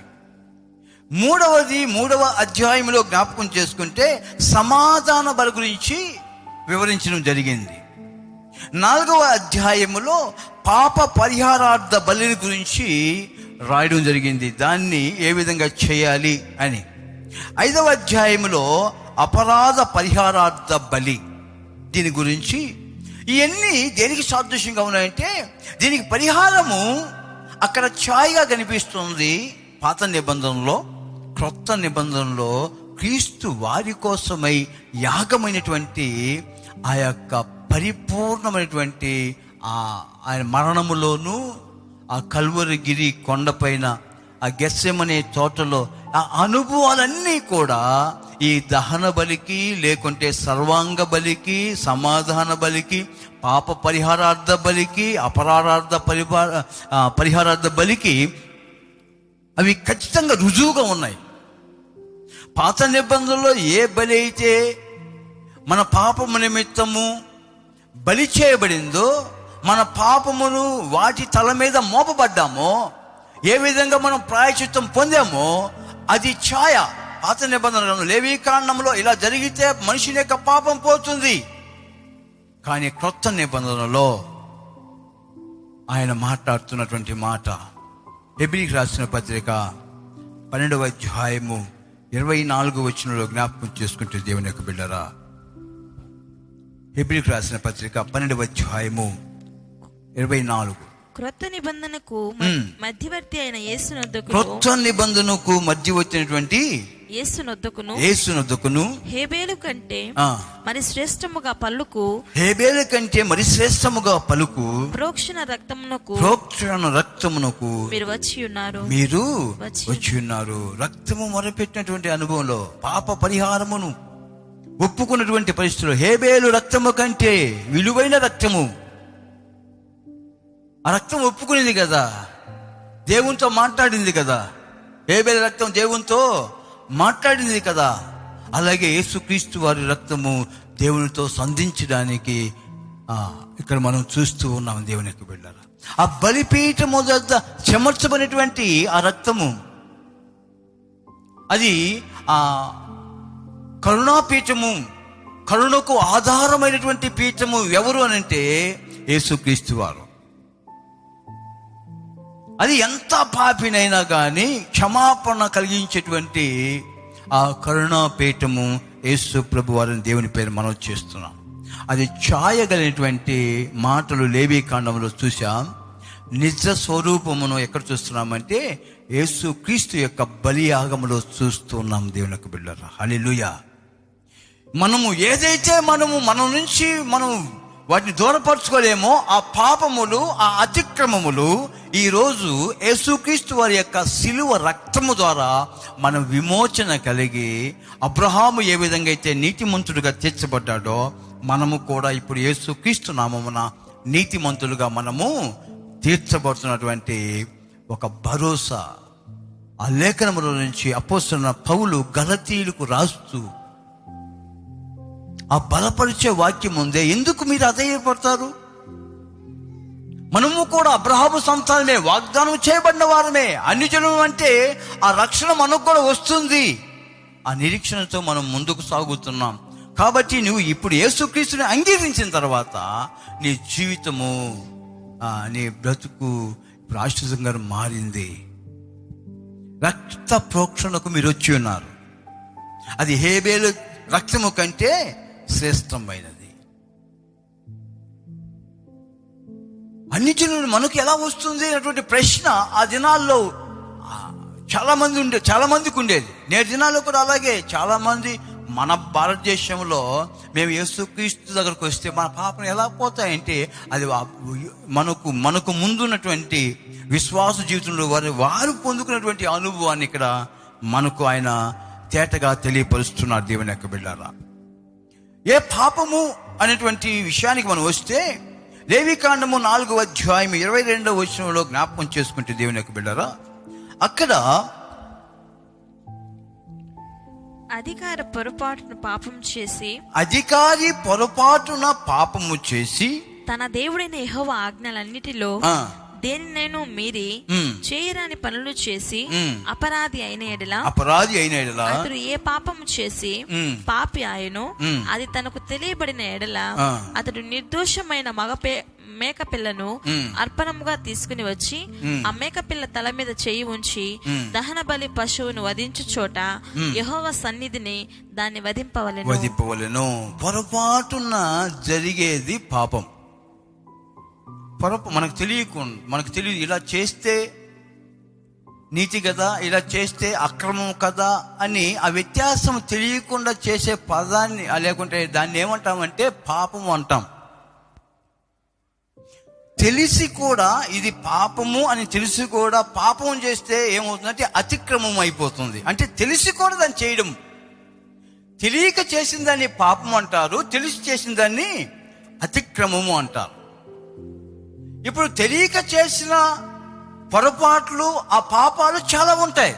మూడవ అధ్యాయంలో జ్ఞాపకం చేసుకుంటే సమాధాన బలి గురించి వివరించడం జరిగింది. 4వ అధ్యాయములో పాప పరిహారార్థ బలిని గురించి రాయడం జరిగింది, దాన్ని ఏ విధంగా చేయాలి అని. 5వ అధ్యాయంలో అపరాధ పరిహారార్థ బలి, దీని గురించి. ఇవన్నీ దేనికి సాదృశ్యంగా ఉన్నాయంటే దీనికి పరిహారము అక్కడ ఛాయగా కనిపిస్తుంది పాత నిబంధనలో. క్రొత్త నిబంధనలో క్రీస్తు వారి కోసమై యాగమైనటువంటి ఆ యొక్క పరిపూర్ణమైనటువంటి ఆయన మరణములోను, ఆ కల్వరిగిరి కొండపైన, ఆ గెత్సెమనే తోటలో ఆ అనుభవాలన్నీ కూడా ఈ దహన బలికి, లేకుంటే సర్వాంగ బలికి, సమాధాన బలికి, పాప పరిహారార్థ బలికి, అపరాధార్థ పరిహారార్థ బలికి అవి ఖచ్చితంగా రుజువుగా ఉన్నాయి. పాత నిబంధనలో ఏ బలి అయితే మన పాపము నిమిత్తము బలి చేయబడిందో, మన పాపమును వాటి తల మీద మోపబడ్డామో, ఏ విధంగా మనం ప్రాయశ్చిత్తం పొందామో అది ఛాయ. పాత నిబంధనలను లేవీకాండంలో ఇలా జరిగితే మనిషిని యొక్క పాపం పోతుంది. కానీ క్రొత్త నిబంధనలో ఆయన మాట్లాడుతున్నటువంటి మాట హెబ్రీకి రాసిన పత్రిక 12వ అధ్యాయము 24వ వచనంలో జ్ఞాపకం చేసుకుంటే దేవుని యొక్క బిడ్డరా, హెబ్రీకి రాసిన పత్రిక 12వ అధ్యాయము 24. క్రొత్త నిబంధనకు మధ్యవర్తి అయిన యేసునొద్దకును, క్రొత్త నిబంధనకు మధ్యవర్తినటువంటి యేసునొద్దకును హేబేలు కంటే మరి శ్రేష్టముగా పలుకు ప్రోక్షణ రక్తమునకు మీరు వచ్చి ఉన్నారు. రక్తము మొరపెట్టినటువంటి అనుభవంలో, పాప పరిహారమును ఒప్పుకున్నటువంటి పరిస్థితుల్లో హేబేలు రక్తము కంటే విలువైన రక్తము. ఆ రక్తం ఒప్పుకునేది కదా, దేవునితో మాట్లాడింది కదా. హేబేలు రక్తం దేవునితో మాట్లాడింది కదా. అలాగే యేసుక్రీస్తు వారి రక్తము దేవునితో సంధించడానికి ఇక్కడ మనం చూస్తూ ఉన్నాం దేవుని యొక్క బిడ్డలారా. ఆ బలిపీఠము వద్ద చెమర్చబడినటువంటి ఆ రక్తము, అది ఆ కరుణాపీఠము, కరుణకు ఆధారమైనటువంటి పీఠము ఎవరు అనంటే యేసుక్రీస్తు వారు. అది ఎంత పాపినైనా కానీ క్షమాపణ కలిగించేటువంటి ఆ కరుణాపీఠము యేసు ప్రభు వారిని దేవుని పేరు మనం చేస్తున్నాం. అది ఛాయగలిగినటువంటి మాటలు లేవీకాండంలో చూసాం. నిజ స్వరూపమును ఎక్కడ చూస్తున్నామంటే యేసు క్రీస్తు యొక్క బలియాగములో చూస్తున్నాం దేవుని యొక్క బిడ్డలారా. హల్లెలూయా. మనము ఏదైతే మన నుంచి మనం వాటిని దూరపరచుకోలేమో ఆ పాపములు, ఆ అతిక్రమములు ఈరోజు యేసుక్రీస్తు వారి యొక్క శిలువ రక్తము ద్వారా మనం విమోచన కలిగి, అబ్రహాము ఏ విధంగా అయితే నీతిమంతుడుగా తీర్చబడ్డాడో మనము కూడా ఇప్పుడు యేసుక్రీస్తు నామమున నీతిమంతులుగా మనము తీర్చబడుతున్నటువంటి ఒక భరోసా ఆ లేఖనముల నుంచి అపోస్తలుడైన పౌలు గలతీయులకు రాస్తూ ఆ బలపరిచే వాక్యం ఉందే. ఎందుకు మీరు అధైర్యపడతారు? మనము కూడా అబ్రహాము సంతానమే, వాగ్దానం చేయబడిన వారమే. అన్ని జనం అంటే ఆ రక్షణ మనకు కూడా వస్తుంది. ఆ నిరీక్షణతో మనం ముందుకు సాగుతున్నాం. కాబట్టి నువ్వు ఇప్పుడు యేసుక్రీస్తుని అంగీకరించిన తర్వాత నీ జీవితము, నీ బ్రతుకు రాష్ట్రంగా మారింది. రక్త ప్రోక్షణకు మీరు వచ్చి ఉన్నారు. అది హేబేలు రక్తము కంటే శ్రేష్టమైనది. అన్ని జనులు మనకు ఎలా వస్తుంది అనేటువంటి ప్రశ్న ఆ దినాల్లో చాలా మందికి ఉండేది. నేటి దినాల్లో కూడా అలాగే చాలా మంది మన భారతదేశంలో మేము యేసుక్రీస్తు దగ్గరకు వస్తే మన పాపం ఎలా పోతాయంటే అది మనకు ముందున్నటువంటి విశ్వాస జీవితంలో వారు పొందుకున్నటువంటి అనుభవాన్ని ఇక్కడ మనకు ఆయన తేటగా తెలియపరుస్తున్నారు దేవుని యొక్క బిడ్డలారా. ఏ పాపము అనేటువంటి విషయానికి మనం వస్తే లేవీకాండము 4వ అధ్యాయం 22వ వచనంలో జ్ఞాపకం చేసుకుంటే దేవుని యొక్క బిడ్డలారా, అక్కడ అధికారి పొరపాటున పాపము చేసి తన దేవుడైన యెహోవా ఆజ్ఞలన్నిటిలో దేనినైనా మీరి చేయరాని పనులు చేసి అపరాధి అయిన ఎడల అతడు ఏ పాపము చేసి పాపి ఆయను అది తనకు తెలియబడిన ఎడల అతడు నిర్దోషమైన మేక పిల్లను అర్పణముగా తీసుకుని వచ్చి ఆ మేక పిల్ల తల మీద చేయి ఉంచి దహన బలి పశువును వధించు చోట యెహోవా సన్నిధిని దాన్ని వధింపవలెను. పొరపాటున జరిగేది పాపం. మనకు తెలియదు ఇలా చేస్తే నీతి కదా, ఇలా చేస్తే అక్రమం కదా అని ఆ వ్యత్యాసం తెలియకుండా చేసే పదాన్ని లేకుంటే దాన్ని ఏమంటామంటే పాపము అంటాం. తెలిసి కూడా ఇది పాపము అని తెలిసి కూడా పాపం చేస్తే ఏమవుతుందంటే అతిక్రమం అయిపోతుంది. అంటే తెలిసి కూడా దాన్ని చేయడం, తెలియక చేసిన దాన్ని పాపం అంటారు, తెలిసి చేసిన దాన్ని అతిక్రమము అంటారు. ఇప్పుడు తెలియక చేసిన పొరపాట్లు, ఆ పాపాలు చాలా ఉంటాయి.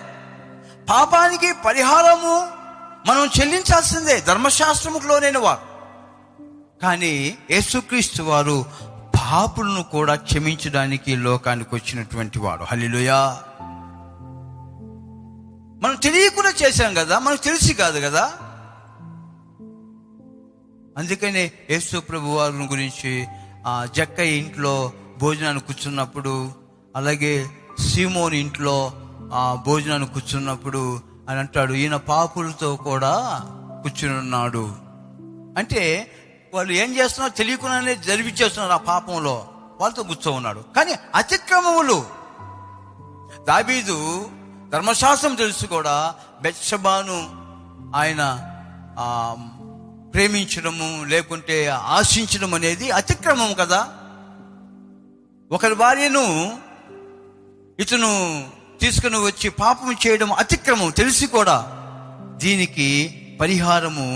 పాపానికి పరిహారము మనం చెల్లించాల్సిందే, ధర్మశాస్త్రముకు లోనైన వారు. కానీ యేసుక్రీస్తు వారు పాపులను కూడా క్షమించడానికి లోకానికి వచ్చినటువంటి వాడు. హల్లెలూయా. మనం తెలియకుండా చేశాం కదా, మనకు తెలిసి కాదు కదా. అందుకనే యేసు ప్రభు వారి గురించి జక్కయ్య ఇంట్లో భోజనాన్ని కూర్చున్నప్పుడు, అలాగే సీమోని ఇంట్లో భోజనాన్ని కూర్చున్నప్పుడు అని అంటాడు, ఈయన పాపులతో కూడా కూర్చుని ఉన్నాడు. అంటే వాళ్ళు ఏం చేస్తున్నారో తెలియకుండానే జరిపించేస్తున్నారు. ఆ పాపంలో వాళ్ళతో కూర్చో ఉన్నాడు. కానీ అతిక్రమములు, దావీదు ధర్మశాస్త్రం తెలుసు కూడా బెత్షెబాను ఆయన ప్రేమించడము లేకుంటే ఆశించడం అనేది అతిక్రమం కదా. ఒకరి భార్యను ఇతను తీసుకుని వచ్చి పాపం చేయడం అతిక్రమం తెలిసి కూడా. దీనికి పరిహారము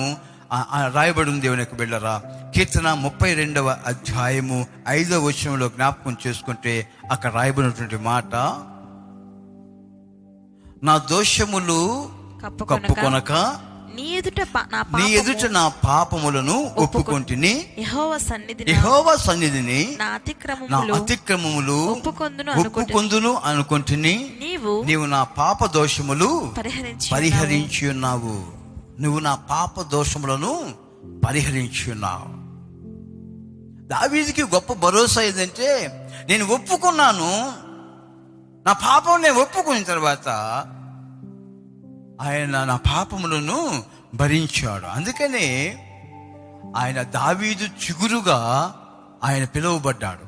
రాయబడి ఉంది. దేవుని యొక్క బిడ్డలారా, కీర్తన 32వ అధ్యాయము 5వ వచనంలో జ్ఞాపకం చేసుకుంటే అక్కడ రాయబడినటువంటి మాట, నా దోషములు కప్పుకొనక నీ ఎదుట నా పాపములను ఒప్పుకొంటిని, యెహోవా సన్నిధిని నా అతిక్రమములు ఒప్పుకొందును అనుకొంటిని. నీవు నా పాప దోషములు పరిహరించి ఉన్నావు. నువ్వు నా పాప దోషములను పరిహరించి ఉన్నావు. దావీదుకి గొప్ప భరోసా ఏదంటే, నేను ఒప్పుకున్నాను, నా పాపం నేను ఒప్పుకున్న తర్వాత ఆయన నా పాపములను భరించాడు. అందుకనే ఆయన దావీదు చిగురుగా ఆయన పిలువబడ్డాడు.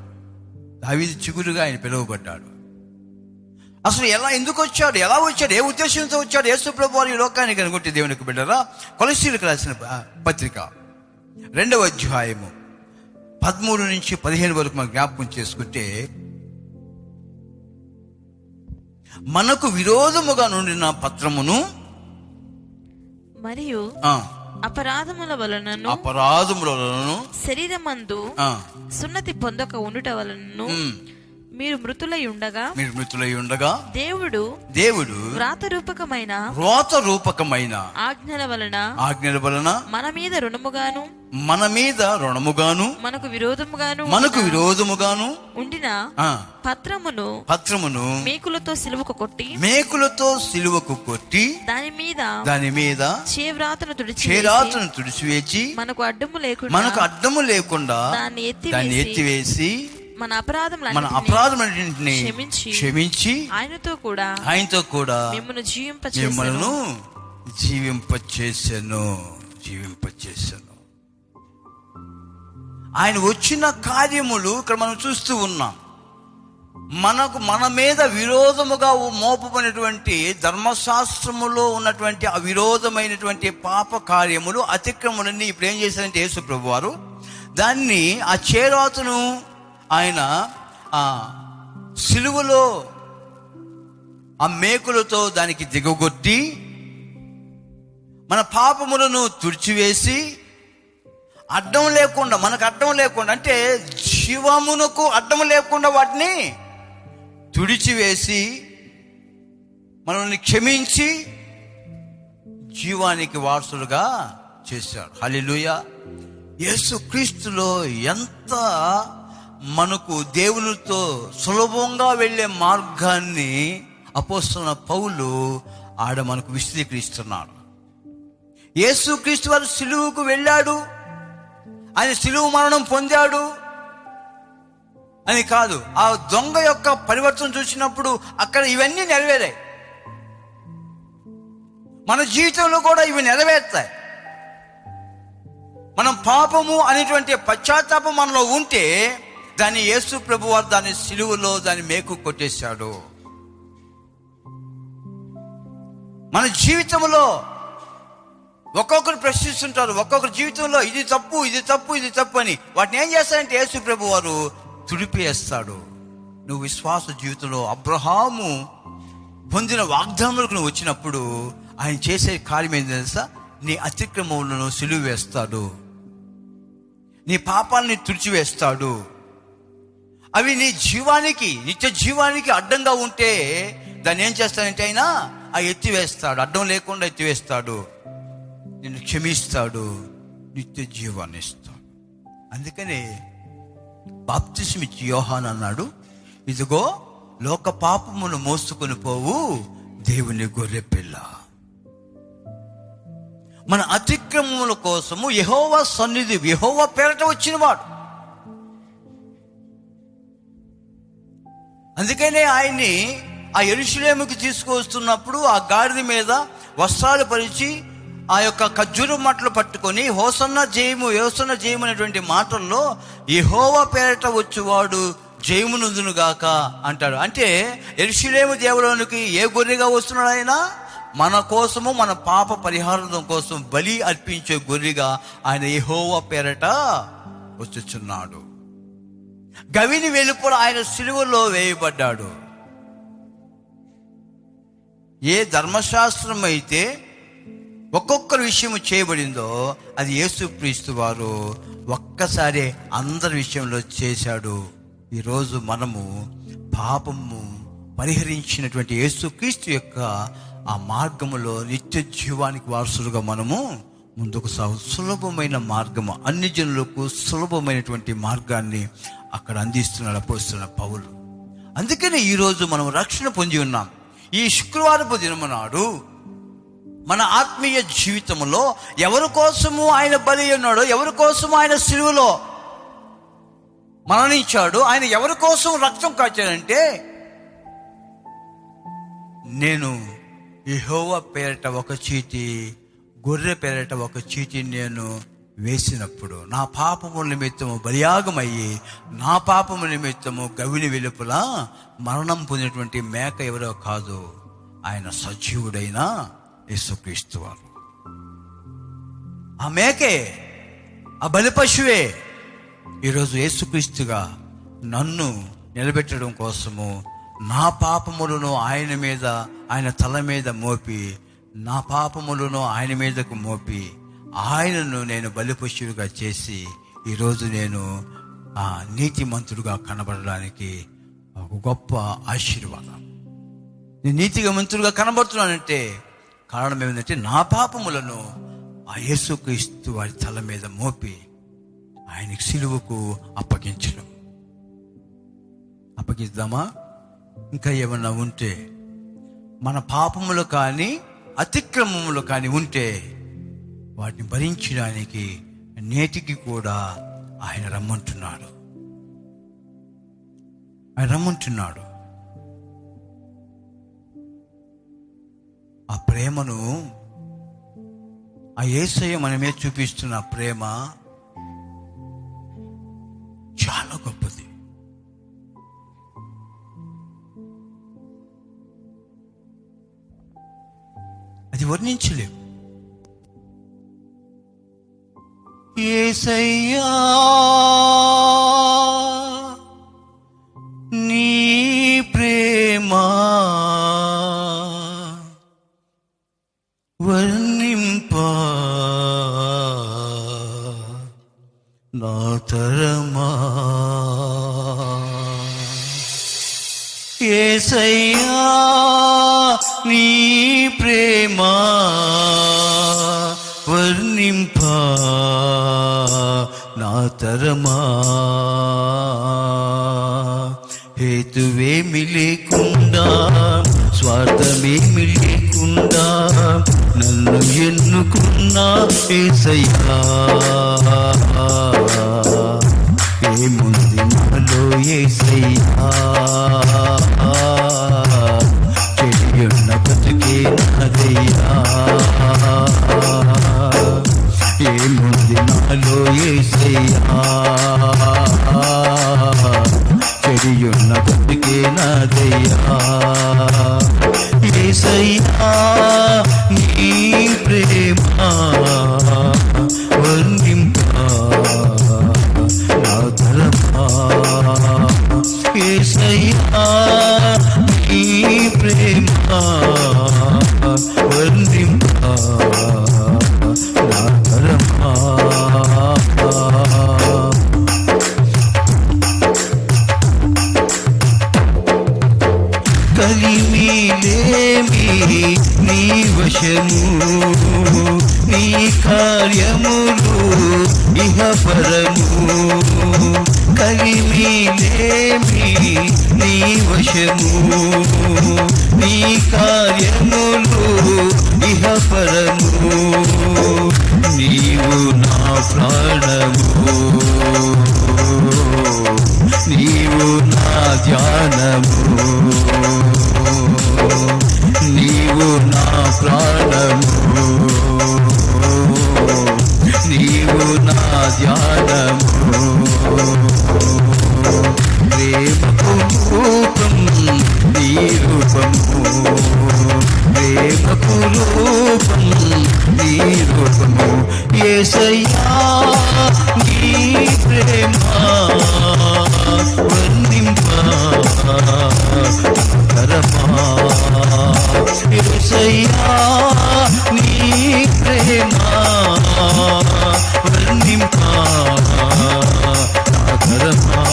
అసలు ఎందుకు వచ్చాడు, ఎలా వచ్చాడు, ఏ ఉద్దేశంతో వచ్చాడు యేసు ప్రభువు వారు ఈ లోకానికి అనుకుంటే దేవునికి బిడ్డరా, కొలస్సీయులకు రాసిన పత్రిక 2వ అధ్యాయము 13 నుంచి 15 వరకు మనం జ్ఞాపకం చేసుకుంటే, మనకు విరోధముగా నుండిన పత్రమును మరియు అపరాధముల వలనను శరీరమందు సున్నతి పొందక ఉండుట వలనను మీరు మృతులై ఉండగా దేవుడు వ్రాతరూపకమైన ఆజ్ఞల వలన మన మీద రుణముగాను మనకు విరోధముగాను ఉండిన పత్రమును మేకులతో సిలువకు కొట్టి దాని మీద చేవ్రాతను తుడిచివేసి మనకు అడ్డము లేకుండా దాన్ని ఎత్తివేసి మన అపరాధములన్నిటిని క్షమించి ఆయనతో కూడా మిమ్మల్ని జీవింపచేసెను. ఆయన వచ్చిన కార్యములు ఇక్కడ మనం చూస్తూ ఉన్నాం. మన మీద విరోధముగా మోపబడినటువంటి ధర్మశాస్త్రములో ఉన్నటువంటి అవిరోధమైనటువంటి పాప కార్యములు, అతిక్రమములన్నీ ఇప్పుడు ఏం చేశారంటే యేసు ప్రభు వారు దాన్ని ఆ చేరాతును ఆయన సిలువలో ఆ మేకులతో దానికి దిగగొట్టి మన పాపములను తుడిచివేసి మనకు అడ్డం లేకుండా అంటే జీవమునకు అడ్డం లేకుండా వాటిని తుడిచివేసి మనల్ని క్షమించి జీవానికి వారసులుగా చేశాడు. హల్లెలూయా. యేసు క్రీస్తులో ఎంత మనకు దేవునితో సులభంగా వెళ్ళే మార్గాన్ని అపోస్తలుడైన పౌలు ఆడ మనకు విశదీకరిస్తున్నాడు. యేసుక్రీస్తు వారు సిలువకు వెళ్ళాడు, ఆయన సిలువ మరణం పొందాడు అని కాదు. ఆ దొంగ యొక్క పరివర్తన చూసినప్పుడు అక్కడ ఇవన్నీ నెరవేరాయి. మన జీవితంలో కూడా ఇవి నెరవేరుతాయి. మనం పాపము అనేటువంటి పశ్చాత్తాపం మనలో ఉంటే దాన్ని యేసు ప్రభు వారు దాని సిలువలో దాన్ని మేకు కొట్టేశాడు. మన జీవితంలో ఒక్కొక్కరు ప్రశ్నిస్తుంటారు, ఒక్కొక్కరి జీవితంలో ఇది తప్పు, ఇది తప్పు, ఇది తప్పు అని. వాటిని ఏం చేస్తారంటే యేసు ప్రభు వారు తుడిపేస్తాడు. నువ్వు విశ్వాస జీవితంలో అబ్రహాము పొందిన వాగ్దానములకు నువ్వు వచ్చినప్పుడు ఆయన చేసే కార్యం ఏంటి తెలుసా? నీ అతిక్రమములను సిలువ వేస్తాడు, నీ పాపాలని తుడిచివేస్తాడు. అవి నీ జీవానికి, నిత్య జీవానికి అడ్డంగా ఉంటే దాన్ని ఏం చేస్తాడంటే ఆయన ఎత్తివేస్తాడు, అడ్డం లేకుండా ఎత్తివేస్తాడు, నిన్ను క్షమిస్తాడు, నిత్య జీవాన్ని ఇస్తాడు. అందుకనే బాప్తిస్మ ఇచ్చి యోహాను అన్నాడు, ఇదిగో లోక పాపమును మోసుకొని పోవు దేవుని గొర్రె పిల్ల. మన అతిక్రమముల కోసము యెహోవా సన్నిధి, యెహోవా పేరట వచ్చినవాడు. అందుకనే ఆయన్ని ఆ యెరూషలేముకి తీసుకువస్తున్నప్పుడు ఆ గాడిద మీద వస్త్రాలు పరిచి ఆ యొక్క ఖర్జూర మట్టలు పట్టుకొని హోసన్న జయము, హోసన్న జయము అనేటువంటి మాటల్లో యెహోవా పేరట వచ్చేవాడు జయమునందును గాక అంటాడు. అంటే యెరూషలేము దేవులోనికి ఏ గొర్రెగా వస్తున్నాడు ఆయన? మన కోసము, మన పాప పరిహారం కోసం బలి అర్పించే గొర్రెగా ఆయన యెహోవా పేరట వచ్చుచున్నాడు. గవిని వెలుపల ఆయన సిలువలో వేయబడ్డాడు. ఏ ధర్మశాస్త్రం అయితే ఒక్కొక్కరి విషయం చేయబడిందో అది యేసుక్రీస్తు వారు ఒక్కసారి అందరి విషయంలో చేశాడు. ఈరోజు మనము పాపము పరిహరించినటువంటి యేసుక్రీస్తు యొక్క ఆ మార్గములో నిత్య జీవానికి వారసులుగా మనము ముందుకు సులభమైన మార్గము, అన్ని జనులకు సులభమైనటువంటి మార్గాన్ని అక్కడ అందిస్తున్నాడు అపోస్తలుడైన పౌలు. అందుకనే ఈరోజు మనం రక్షణ పొంది ఉన్నాం. ఈ శుక్రవారపు దినము నాడు మన ఆత్మీయ జీవితంలో ఎవరి కోసము ఆయన బలి ఉన్నాడో, ఎవరి కోసము ఆయన సిలువలో మరణించాడు, ఆయన ఎవరి కోసం రక్తం కాచాడంటే, నేను యెహోవా పేరట ఒక చీటి, గొర్రె పేరట ఒక చీటి నేను వేసినప్పుడు నా పాపము నిమిత్తము బలియాగమయ్యి, నా పాపము నిమిత్తము గవిని వెలుపల మరణం పొందినటువంటి మేక ఎవరో కాదు, ఆయన సజీవుడైన యేసుక్రీస్తు వారు. ఆ మేకే, ఆ బలి పశువే ఈరోజు యేసుక్రీస్తుగా నన్ను నిలబెట్టడం కోసము నా పాపములను ఆయన మీద, ఆయన తల మీద మోపి, నా పాపములను ఆయన మీదకు మోపి ఆయనను నేను బలి పశువుగా చేసి ఈరోజు నేను ఆ నీతిమంతుడుగా కనబడడానికి ఒక గొప్ప ఆశీర్వాదం. నేను నీతిగా మంతుడుగా కనబడుతున్నానంటే కారణం ఏమిటంటే నా పాపములను ఆ యేసుక్రీస్తు వారి తల మీద మోపి ఆయనకి సిలువకు అప్పగించడం. అప్పగిద్దామా? ఇంకా ఏమన్నా ఉంటే, మన పాపములు కానీ అతిక్రమములు కానీ ఉంటే వాటిని భరించడానికి నేటికి కూడా ఆయన రమ్మంటున్నాడు. ఆయన రమ్మంటున్నాడు. ఆ ప్రేమను, ఆ యేసయ్య మనమే చూపిస్తున్న ప్రేమ చాలా గొప్పది. అది వర్ణించలేము. యేసయ్యా నీ ప్రేమ వర్ణింప నా తరమా. యేసయ్యా నీ ప్రేమ వర్ణింప నా తరమా. యేసయ్యా ఏముంది నాలో యేసయ్యా చెయ్యున్న బతుకే నాదయ్యా ఏముంది నాలో యేసయ్యా చెయ్యున్న బతుకే నాదయ్యా యేసయ్యా నీ ప్రేమ వర్ణింపా నా తరమా యేసయ్యా నీ ప్రేమ వర్ణింపా నా తరమా కలిమిలేమి నీ వశము నీ కార్యములు ఇహ పరము కలిమిలేమి నీ వశము నీ కార్యములు ఇహ పరము నీవు నా ప్రాణము నీవు నా ధ్యానము నీవు నా ప్రాణము నీవు నా ధ్యానము ప్రేమకు రూపం నీ రూపము ప్రేమకు రూపం నీ రూపము యేసయ్యా నీ ప్రేమ వర్ణింపా తరమా యేసయ్యా నీ ప్రేమ వర్ణింపా తరమా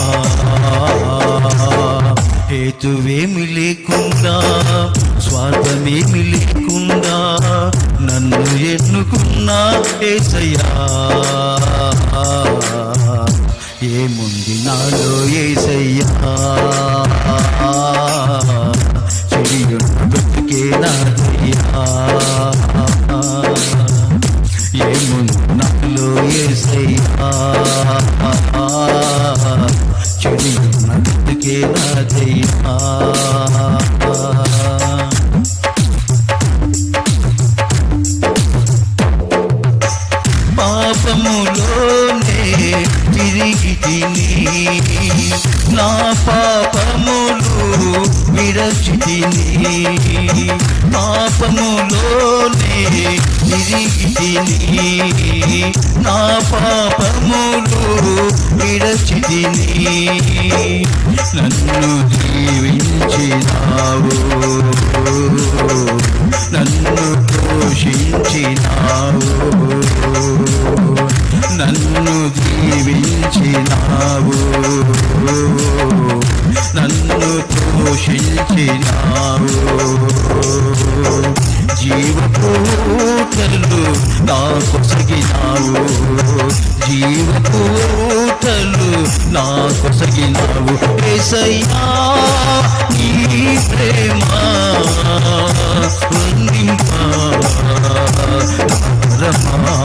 హేతువేమి లేకుండా స్వార్థమేమి లేకుండా నన్ను ఎన్నుకున్నా యేసయ్యా ఏముంది నాలో యేసయ్యా చెయ్యున్న బ్రతుకే నాదయ్యా ఏముంది నాలో యేసయ్యా చెయ్యున్న బ్రతుకే నాదయ్యా పాపములోనే తిరిగి తిని నా పాపములు విరచితిని పాపములోనే తిరిగి తిని నా పాపములు విరచితిని నన్ను దీవించినావు నన్ను పోషించినావు నన్ను దీవించినావు నన్ను పోషించినావు జీవపూటలు నా కొసగినావు జీవపూటలు నా కొసగినావు యేసయ్యా నీ ప్రేమ వర్ణింపా తరమా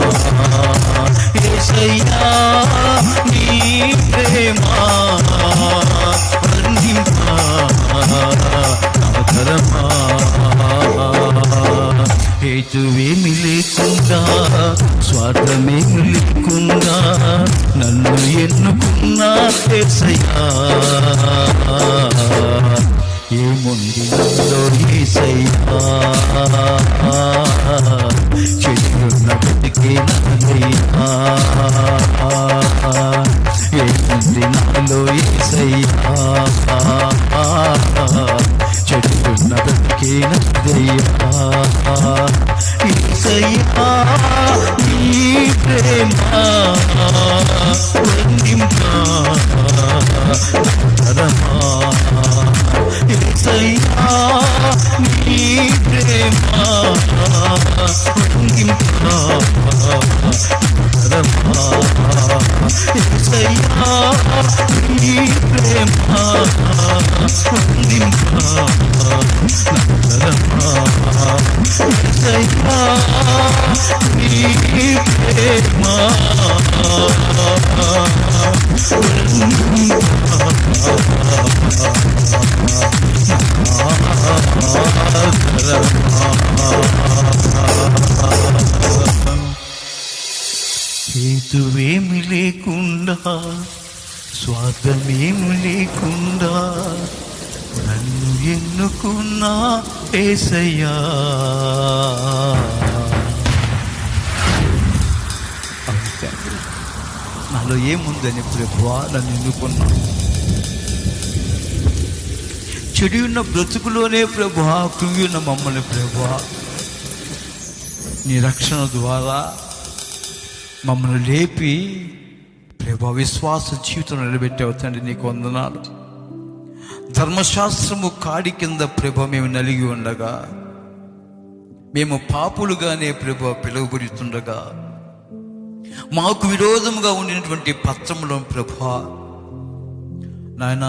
యేసయ్యా నీ ప్రేమ వర్ణింపా తరమా హేతువేమి లేకుండా స్వార్థమేమి లేకుండా నన్ను ఎన్నుకున్నా యేసయ్యా ఏముంది నాలో యేసయ్యా చెయ్యున్న బ్రతుకే నాదయ్యా ఏముంది నాలో యేసయ్యా చెయ్యున్న బ్రతుకే నాదయ్యా యేసయ్యా నీ ప్రేమ వర్ణింపా తరమా యేసయ్యా నీ ప్రేమ వర్ణింపా తరమా యేసయ్యా నీ ప్రేమ వర్ణింపా తరమా యేసయ్యా నీ ప్రేమ హేతువేమి లేకుండా, స్వార్థమేమి లేకుండా నన్ను ఎన్నుకున్నా యేసయ్యా. నాలో ఏముందని ప్రభువా నన్ను ఎన్నుకున్నా. చెడి ఉన్న బ్రతుకులోనే ప్రభువా, కృంగి ఉన్న మమ్మల్ని ప్రభువా నీ రక్షణ ద్వారా మమ్మల్ని లేపి ప్రభా విశ్వాస జీవితం నిలబెట్టావు తండ్రి, నీకు వందనాలు. ధర్మశాస్త్రము కాడి కింద ప్రభ మేము నలిగి ఉండగా, మేము పాపులుగానే ప్రభ పిలువబడుతుండగా, మాకు విరోధముగా ఉండినటువంటి పత్రములో ప్రభా నాయన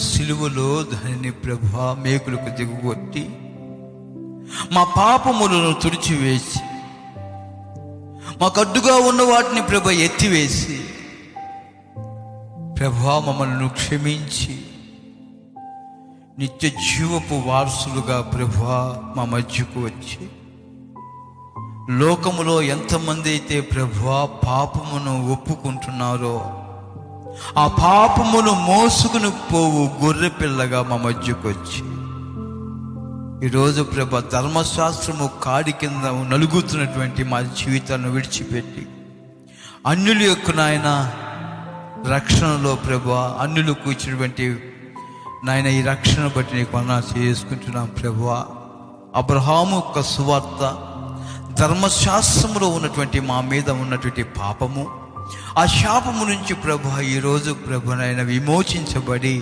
సిలువలో దానిని ప్రభా మేకులకు దిగుగొట్టి మా పాపములను తుడిచివేసి, మాకు అడ్డుగా ఉన్న వాటిని ప్రభ ఎత్తివేసి ప్రభా మమ్మల్ని క్షమించి నిత్య జీవపు వారసులుగా ప్రభా మా మధ్యకు వచ్చి, లోకములో ఎంతమంది అయితే ప్రభా పాపమును ఒప్పుకుంటున్నారో ఆ పాపమును మోసుకుని పోవు గొర్రె పిల్లగా మా మధ్యకు వచ్చి, ఈరోజు ప్రభా ధర్మశాస్త్రము కాడి కింద నలుగుతున్నటువంటి మా జీవితాలను విడిచిపెట్టి అన్యుల యొక్క నాయన రక్షణలో ప్రభా, అన్యులకు ఇచ్చినటువంటి నాయన ఈ రక్షణ బట్టి నీకు వందనాలు చేసుకుంటున్నాం ప్రభువా. అబ్రహాము యొక్క సువార్త, ధర్మశాస్త్రములో ఉన్నటువంటి మా మీద ఉన్నటువంటి పాపము, ఆ శాపము నుంచి ప్రభు ఈరోజు ప్రభు నాయన విమోచించబడి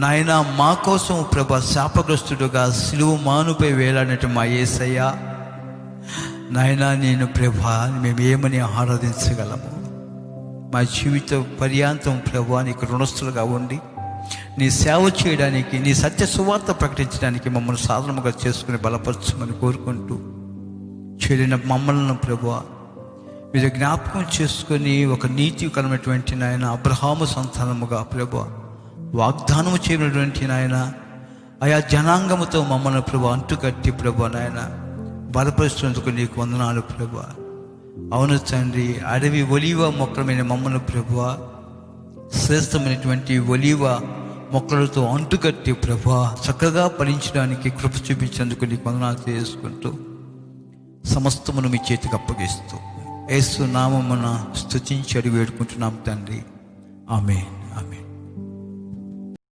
నాయన మా కోసం ప్రభు శాపగ్రస్తుడుగా సిలువ మానుపై వేలాడినట్టు మా యేసయ్య నాయన, నేను ప్రభా మేము ఏమని ఆరాధించగలము? మా జీవిత పర్యాంతం ప్రభా నీకు రుణస్తులుగా ఉండి నీ సేవ చేయడానికి, నీ సత్య సువార్త ప్రకటించడానికి మమ్మల్ని సాధనముగా చేసుకుని బలపరచమని కోరుకుంటూ, చెడిన మమ్మల్ని ప్రభువా మీరు జ్ఞాపకం చేసుకొని ఒక నీతికరమైనటువంటి నాయన అబ్రహాము సంతానముగా ప్రభువా వాగ్దానము చేయబడినటువంటి నాయన ఆయా జనాంగముతో మమ్మల్ని ప్రభు అంటుకట్టి ప్రభు నాయన బలపరుస్తున్నందుకు నీకు వందనాలు ప్రభువా. అవును తండ్రి, అడవి ఒలీవ మొక్కలమైన మమ్మల్ని ప్రభువా శ్రేష్టమైనటువంటి ఒలీవ మొక్కలతో అంటుకట్టి ప్రభువా చక్కగా ఫలించడానికి కృప చూపించేందుకు నీకు వందనాలు చేసుకుంటూ సమస్తమును మీ చేతికి అప్పగిస్తూ యేసు నామమున స్తుతించి అడిగి వేడుకుంటున్నాం తండ్రి. ఆమేన్, ఆమేన్.